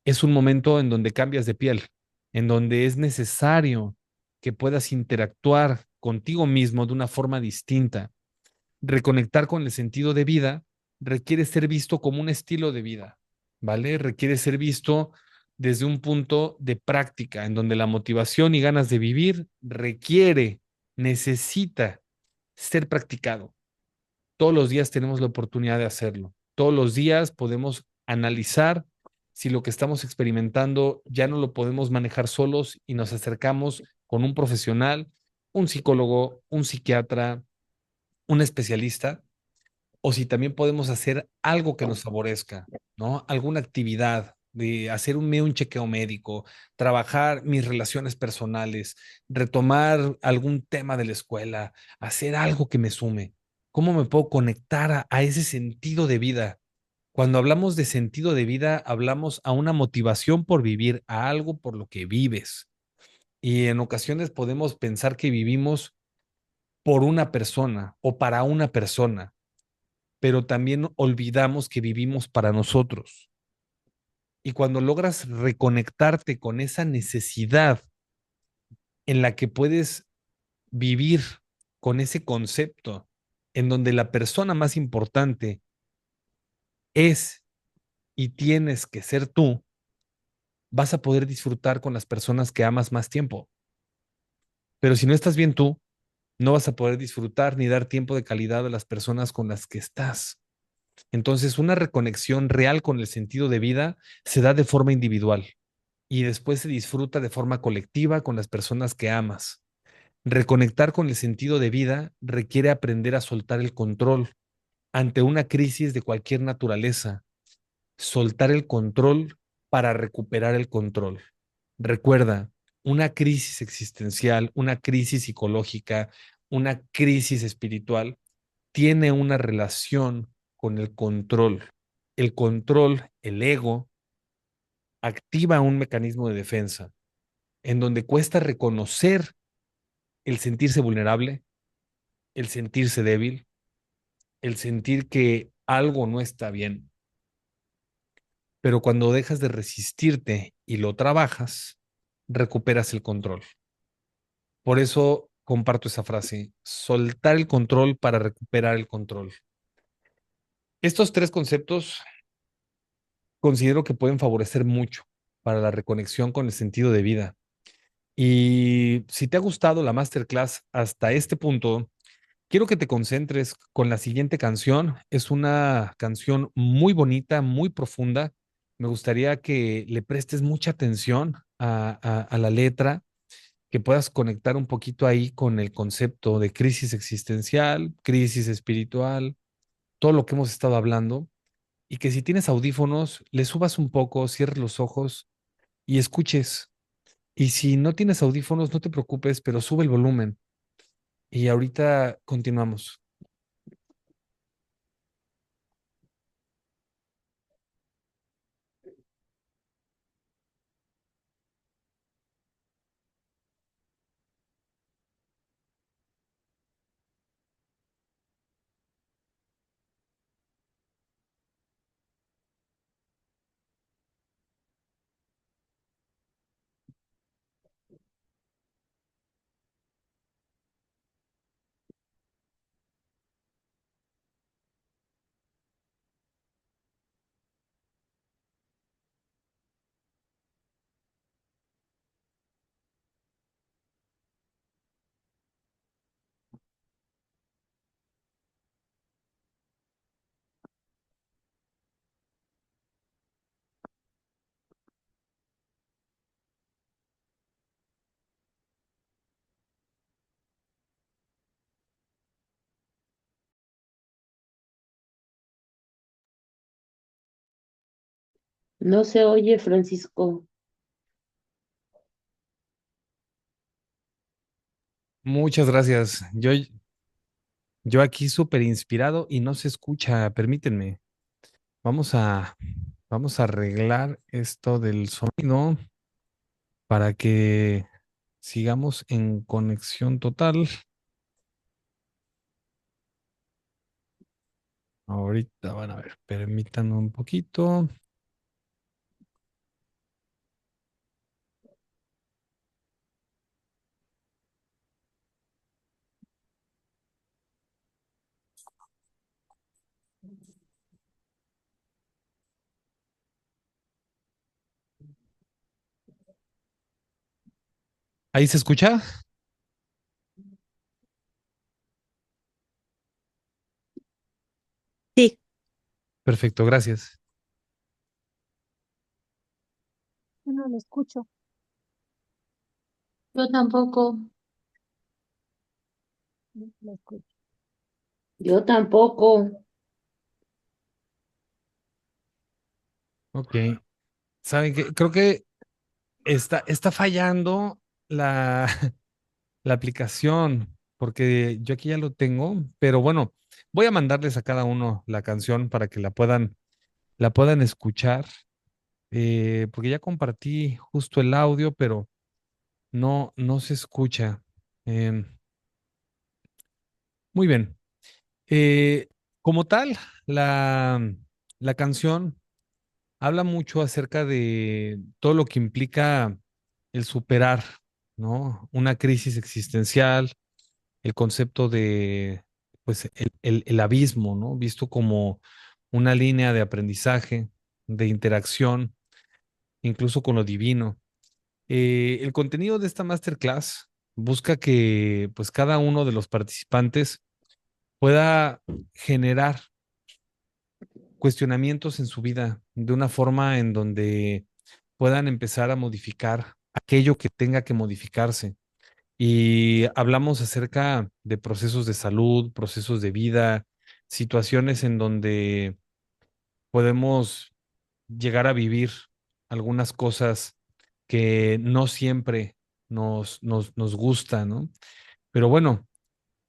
Es un momento en donde cambias de piel, en donde es necesario que puedas interactuar contigo mismo de una forma distinta. Reconectar con el sentido de vida requiere ser visto como un estilo de vida, ¿vale? Requiere ser visto desde un punto de práctica, en donde la motivación y ganas de vivir necesita ser practicado. Todos los días tenemos la oportunidad de hacerlo. Todos los días podemos analizar si lo que estamos experimentando ya no lo podemos manejar solos y nos acercamos con un profesional, un psicólogo, un psiquiatra, un especialista, o si también podemos hacer algo que nos favorezca, ¿no? Alguna actividad de hacer un chequeo médico, trabajar mis relaciones personales, retomar algún tema de la escuela, hacer algo que me sume. ¿Cómo me puedo conectar a ese sentido de vida? Cuando hablamos de sentido de vida, hablamos a una motivación por vivir, a algo por lo que vives. Y en ocasiones podemos pensar que vivimos por una persona o para una persona, pero también olvidamos que vivimos para nosotros. Y cuando logras reconectarte con esa necesidad en la que puedes vivir con ese concepto, en donde la persona más importante es y tienes que ser tú, vas a poder disfrutar con las personas que amas más tiempo. Pero si no estás bien tú, no vas a poder disfrutar ni dar tiempo de calidad a las personas con las que estás. Entonces, una reconexión real con el sentido de vida se da de forma individual y después se disfruta de forma colectiva con las personas que amas. Reconectar con el sentido de vida requiere aprender a soltar el control ante una crisis de cualquier naturaleza, soltar el control para recuperar el control. Recuerda, una crisis existencial, una crisis psicológica, una crisis espiritual tiene una relación con el control. El control, el ego, activa un mecanismo de defensa en donde cuesta reconocer el sentirse vulnerable, el sentirse débil, el sentir que algo no está bien. Pero cuando dejas de resistirte y lo trabajas, recuperas el control. Por eso comparto esa frase, soltar el control para recuperar el control. Estos tres conceptos considero que pueden favorecer mucho para la reconexión con el sentido de vida. Y si te ha gustado la masterclass hasta este punto, quiero que te concentres con la siguiente canción. Es una canción muy bonita, muy profunda. Me gustaría que le prestes mucha atención a la letra, que puedas conectar un poquito ahí con el concepto de crisis existencial, crisis espiritual, todo lo que hemos estado hablando, y que si tienes audífonos, le subas un poco, cierres los ojos y escuches. Y si no tienes audífonos, no te preocupes, pero sube el volumen. Y ahorita continuamos. No se oye, Francisco. Muchas gracias. Yo aquí súper inspirado y no se escucha. Permítanme. Vamos a, vamos a arreglar esto del sonido para que sigamos en conexión total. Ahorita van a ver, permítanme un poquito. ¿Ahí se escucha? Sí. Perfecto, gracias. Yo no lo escucho. Yo tampoco. No lo escucho. Yo tampoco. Ok. ¿Saben qué? Creo que está fallando la, la aplicación, porque yo aquí ya lo tengo, pero bueno, voy a mandarles a cada uno la canción para que la puedan escuchar, porque ya compartí justo el audio, pero no se escucha. Em, Muy bien. Eh, Como tal, la, la canción habla mucho acerca de todo lo que implica el superar, ¿no? Una crisis existencial, el concepto de, pues, el abismo, ¿no? Visto como una línea de aprendizaje, de interacción, incluso con lo divino. El contenido de esta masterclass busca que, pues, cada uno de los participantes pueda generar cuestionamientos en su vida de una forma en donde puedan empezar a modificar aquello que tenga que modificarse. Y hablamos acerca de procesos de salud, procesos de vida, situaciones en donde podemos llegar a vivir algunas cosas que no siempre nos gusta, ¿no? Pero bueno,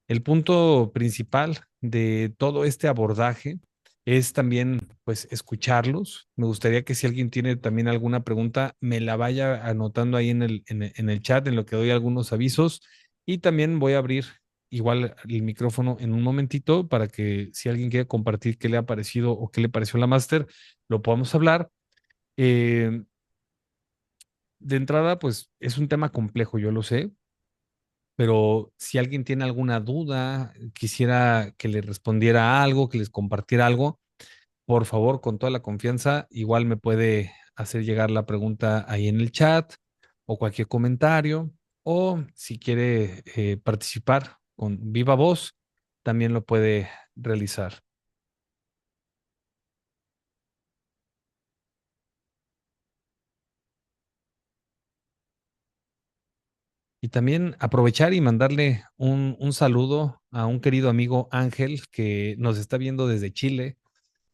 el punto principal de todo este abordaje es también, pues, escucharlos. Me gustaría que si alguien tiene también alguna pregunta, me la vaya anotando ahí en el chat, en lo que doy algunos avisos. Y también voy a abrir igual el micrófono en un momentito para que si alguien quiere compartir qué le ha parecido o qué le pareció la máster, lo podamos hablar. Eh, de entrada, pues, es un tema complejo, yo lo sé, pero si alguien tiene alguna duda, quisiera que le respondiera algo, que les compartiera algo, por favor, con toda la confianza, igual me puede hacer llegar la pregunta ahí en el chat o cualquier comentario, o si quiere participar con viva voz, también lo puede realizar. Y también aprovechar y mandarle un saludo a un querido amigo Ángel que nos está viendo desde Chile,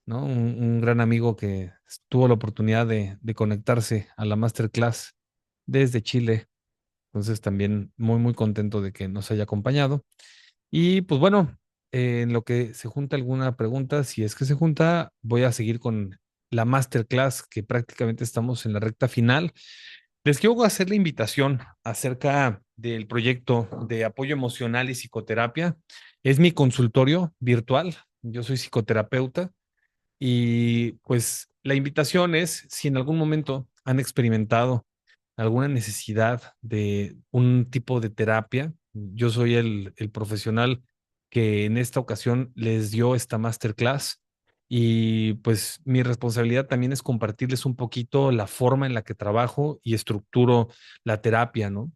¿no? Un gran amigo que tuvo la oportunidad de conectarse a la masterclass desde Chile. Entonces también muy, muy contento de que nos haya acompañado. Y pues bueno, en lo que se junta alguna pregunta, si es que se junta, voy a seguir con la masterclass que prácticamente estamos en la recta final. Les quiero hacer la invitación acerca del proyecto de apoyo emocional y psicoterapia. Es mi consultorio virtual. Yo soy psicoterapeuta y pues la invitación es si en algún momento han experimentado alguna necesidad de un tipo de terapia. Yo soy el profesional que en esta ocasión les dio esta masterclass y pues mi responsabilidad también es compartirles un poquito la forma en la que trabajo y estructuro la terapia, ¿no?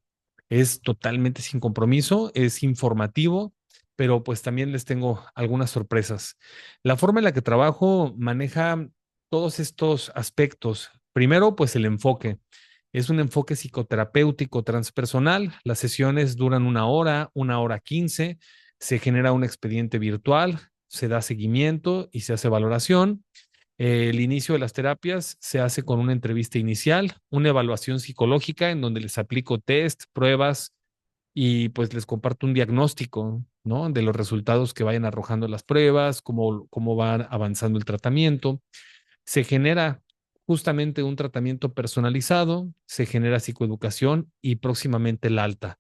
Es totalmente sin compromiso, es informativo, pero pues también les tengo algunas sorpresas. La forma en la que trabajo maneja todos estos aspectos. Primero, pues el enfoque. Es un enfoque psicoterapéutico transpersonal. Las sesiones duran 1 hora, 1 hora 15. Se genera un expediente virtual, se da seguimiento y se hace valoración. El inicio de las terapias se hace con una entrevista inicial, una evaluación psicológica en donde les aplico test, pruebas y pues les comparto un diagnóstico, ¿no? De los resultados que vayan arrojando las pruebas, cómo va avanzando el tratamiento. Se genera justamente un tratamiento personalizado, se genera psicoeducación y próximamente el alta.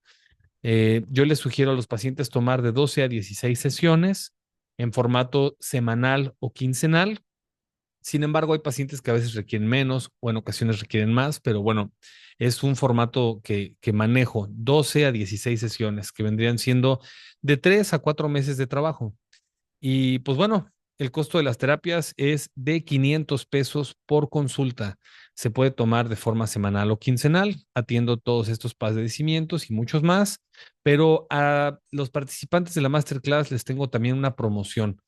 Yo les sugiero a los pacientes tomar de 12 a 16 sesiones en formato semanal o quincenal. Sin embargo, hay pacientes que a veces requieren menos o en ocasiones requieren más, pero bueno, es un formato que manejo 12 a 16 sesiones, que vendrían siendo de 3 a 4 meses de trabajo. Y pues bueno, el costo de las terapias es de 500 pesos por consulta. Se puede tomar de forma semanal o quincenal. Atiendo todos estos padecimientos y muchos más, pero a los participantes de la masterclass les tengo también una promoción.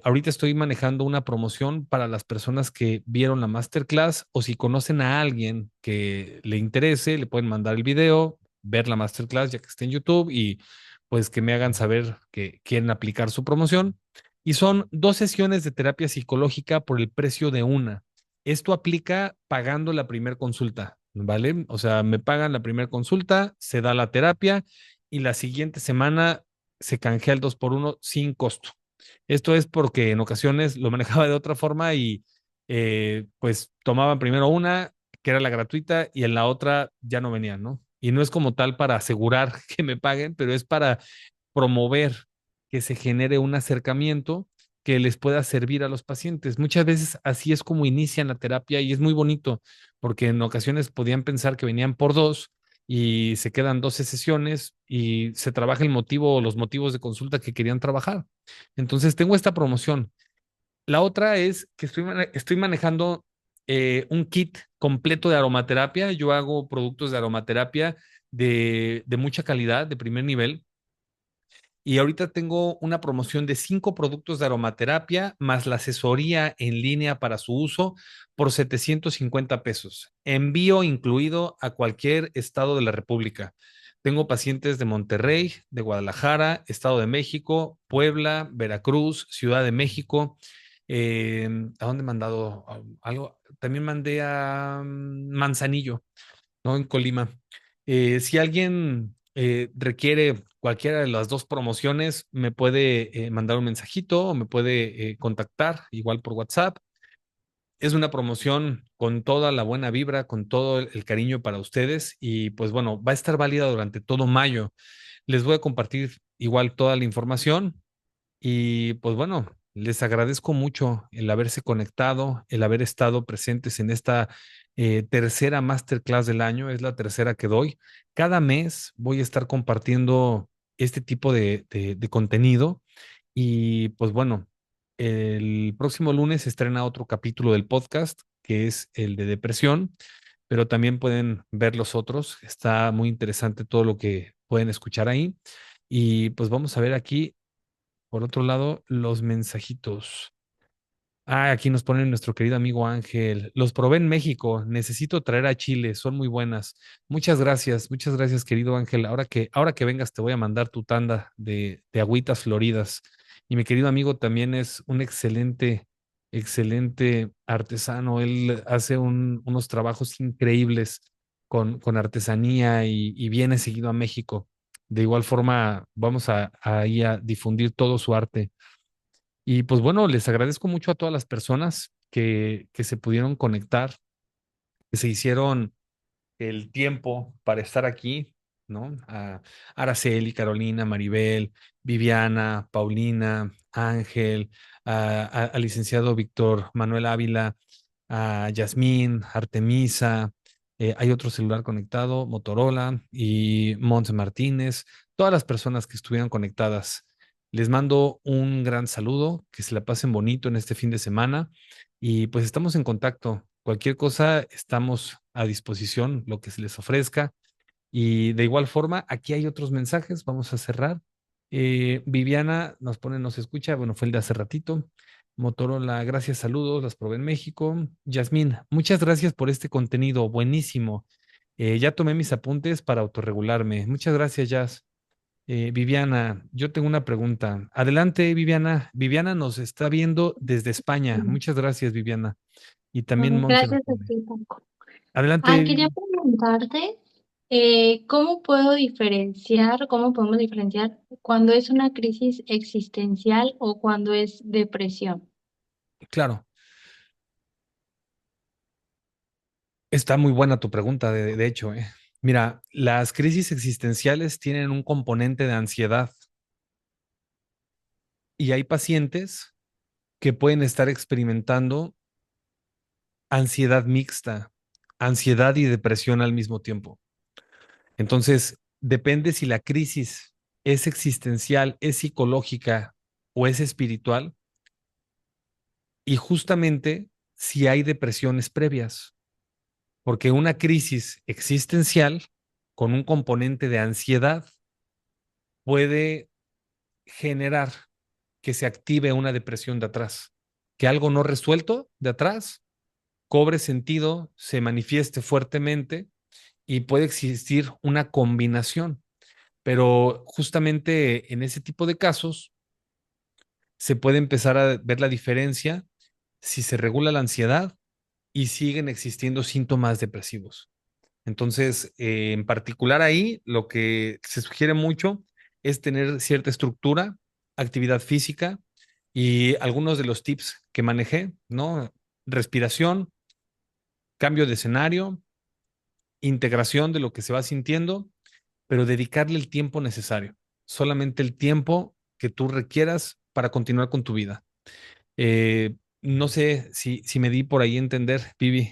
Ahorita estoy manejando una promoción para las personas que vieron la masterclass o si conocen a alguien que le interese, le pueden mandar el video, ver la masterclass ya que está en YouTube y pues que me hagan saber que quieren aplicar su promoción. Y son 2 sesiones de terapia psicológica por el precio de una. Esto aplica pagando la primera consulta, ¿vale? O sea, me pagan la primera consulta, se da la terapia y la siguiente semana se canjea el 2 por 1 sin costo. Esto es porque en ocasiones lo manejaba de otra forma y pues tomaban primero una, que era la gratuita, y en la otra ya no venían, ¿no? Y no es como tal para asegurar que me paguen, pero es para promover que se genere un acercamiento que les pueda servir a los pacientes. Muchas veces así es como inician la terapia y es muy bonito, porque en ocasiones podían pensar que venían por dos y se quedan 12 sesiones y se trabaja el motivo o los motivos de consulta que querían trabajar. Entonces tengo esta promoción. La otra es que estoy manejando un kit completo de aromaterapia. Yo hago productos de aromaterapia de mucha calidad, de primer nivel. Y ahorita tengo una promoción de 5 productos de aromaterapia más la asesoría en línea para su uso por 750 pesos. Envío incluido a cualquier estado de la República. Tengo pacientes de Monterrey, de Guadalajara, Estado de México, Puebla, Veracruz, Ciudad de México. ¿A dónde he mandado algo? También mandé a Manzanillo, ¿no? En Colima. Si alguien requiere cualquiera de las dos promociones, me puede mandar un mensajito o me puede contactar igual por WhatsApp. Es una promoción con toda la buena vibra, con todo el cariño para ustedes y pues bueno, va a estar válida durante todo mayo. Les voy a compartir igual toda la información y pues bueno, les agradezco mucho el haberse conectado, el haber estado presentes en esta tercera masterclass del año. Es la tercera que doy. Cada mes voy a estar compartiendo este tipo de contenido y pues bueno, el próximo lunes se estrena otro capítulo del podcast que es el de depresión, pero también pueden ver los otros. Está muy interesante todo lo que pueden escuchar ahí. Y pues vamos a ver aquí, por otro lado, los mensajitos. Ah, aquí nos pone nuestro querido amigo Ángel. Los probé en México. Necesito traer a Chile. Son muy buenas. Muchas gracias, querido Ángel. Ahora que vengas, te voy a mandar tu tanda de agüitas floridas. Y mi querido amigo también es un excelente artesano. Él hace unos trabajos increíbles con artesanía y viene seguido a México. De igual forma, vamos a ir a difundir todo su arte. Y pues bueno, les agradezco mucho a todas las personas que se pudieron conectar, que se hicieron el tiempo para estar aquí, ¿no? A Araceli, Carolina, Maribel, Viviana, Paulina, Ángel, al licenciado Víctor Manuel Ávila, a Yasmín, Artemisa, hay otro celular conectado, Motorola y Montse Martínez, todas las personas que estuvieron conectadas. Les mando un gran saludo, que se la pasen bonito en este fin de semana y pues estamos en contacto. Cualquier cosa, estamos a disposición, lo que se les ofrezca. Y de igual forma, aquí hay otros mensajes, vamos a cerrar. Viviana nos pone, nos escucha, bueno, fue el de hace ratito. Motorola, gracias, saludos, las probé en México. Yasmín, muchas gracias por este contenido, buenísimo. Ya tomé mis apuntes para autorregularme. Muchas gracias, Jazz. Viviana, yo tengo una pregunta. Adelante, Viviana. Viviana nos está viendo desde España. Muchas gracias, Viviana. Y también Monse nos Gracias a pone. ti, Paco. Adelante. Quería preguntarte, ¿cómo puedo diferenciar, cómo podemos diferenciar cuando es una crisis existencial o cuando es depresión? Claro, está muy buena tu pregunta, de hecho, eh. Mira, las crisis existenciales tienen un componente de ansiedad y hay pacientes que pueden estar experimentando ansiedad mixta, ansiedad y depresión al mismo tiempo. Entonces, depende si la crisis es existencial, es psicológica o es espiritual y justamente si hay depresiones previas, porque una crisis existencial con un componente de ansiedad puede generar que se active una depresión de atrás, que algo no resuelto de atrás cobre sentido, se manifieste fuertemente y puede existir una combinación. Pero justamente en ese tipo de casos se puede empezar a ver la diferencia si se regula la ansiedad y siguen existiendo síntomas depresivos. Entonces, en particular ahí, lo que se sugiere mucho es tener cierta estructura, actividad física y algunos de los tips que manejé, ¿no? Respiración, cambio de escenario, integración de lo que se va sintiendo, pero dedicarle el tiempo necesario, solamente el tiempo que tú requieras para continuar con tu vida. No sé si me di por ahí a entender, Vivi.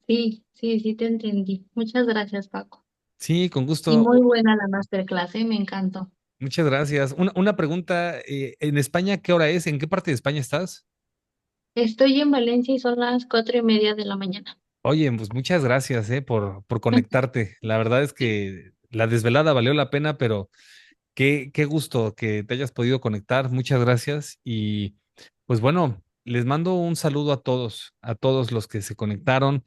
Sí, sí, sí te entendí. Muchas gracias, Paco. Sí, con Y gusto. muy buena la masterclass, me encantó. Muchas gracias. Una pregunta, ¿en España qué hora es? ¿En qué parte de España estás? Estoy en Valencia y son las 4:30 de la mañana. Oye, pues muchas gracias, por conectarte. La verdad es que la desvelada valió la pena, pero qué gusto que te hayas podido conectar. Muchas gracias. Y pues bueno, les mando un saludo a todos los que se conectaron.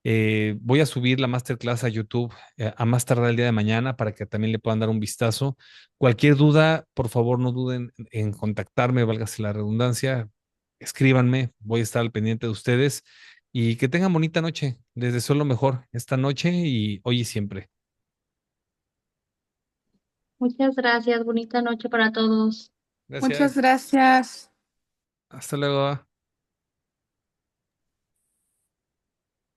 Voy a subir la masterclass a YouTube a más tardar el día de mañana para que también le puedan dar un vistazo. Cualquier duda, por favor, no duden en contactarme, válgase la redundancia. Escríbanme, voy a estar al pendiente de ustedes y que tengan bonita noche. Les deseo lo mejor esta noche y hoy y siempre. Muchas gracias, bonita noche para todos. Muchas Gracias. gracias. Hasta luego.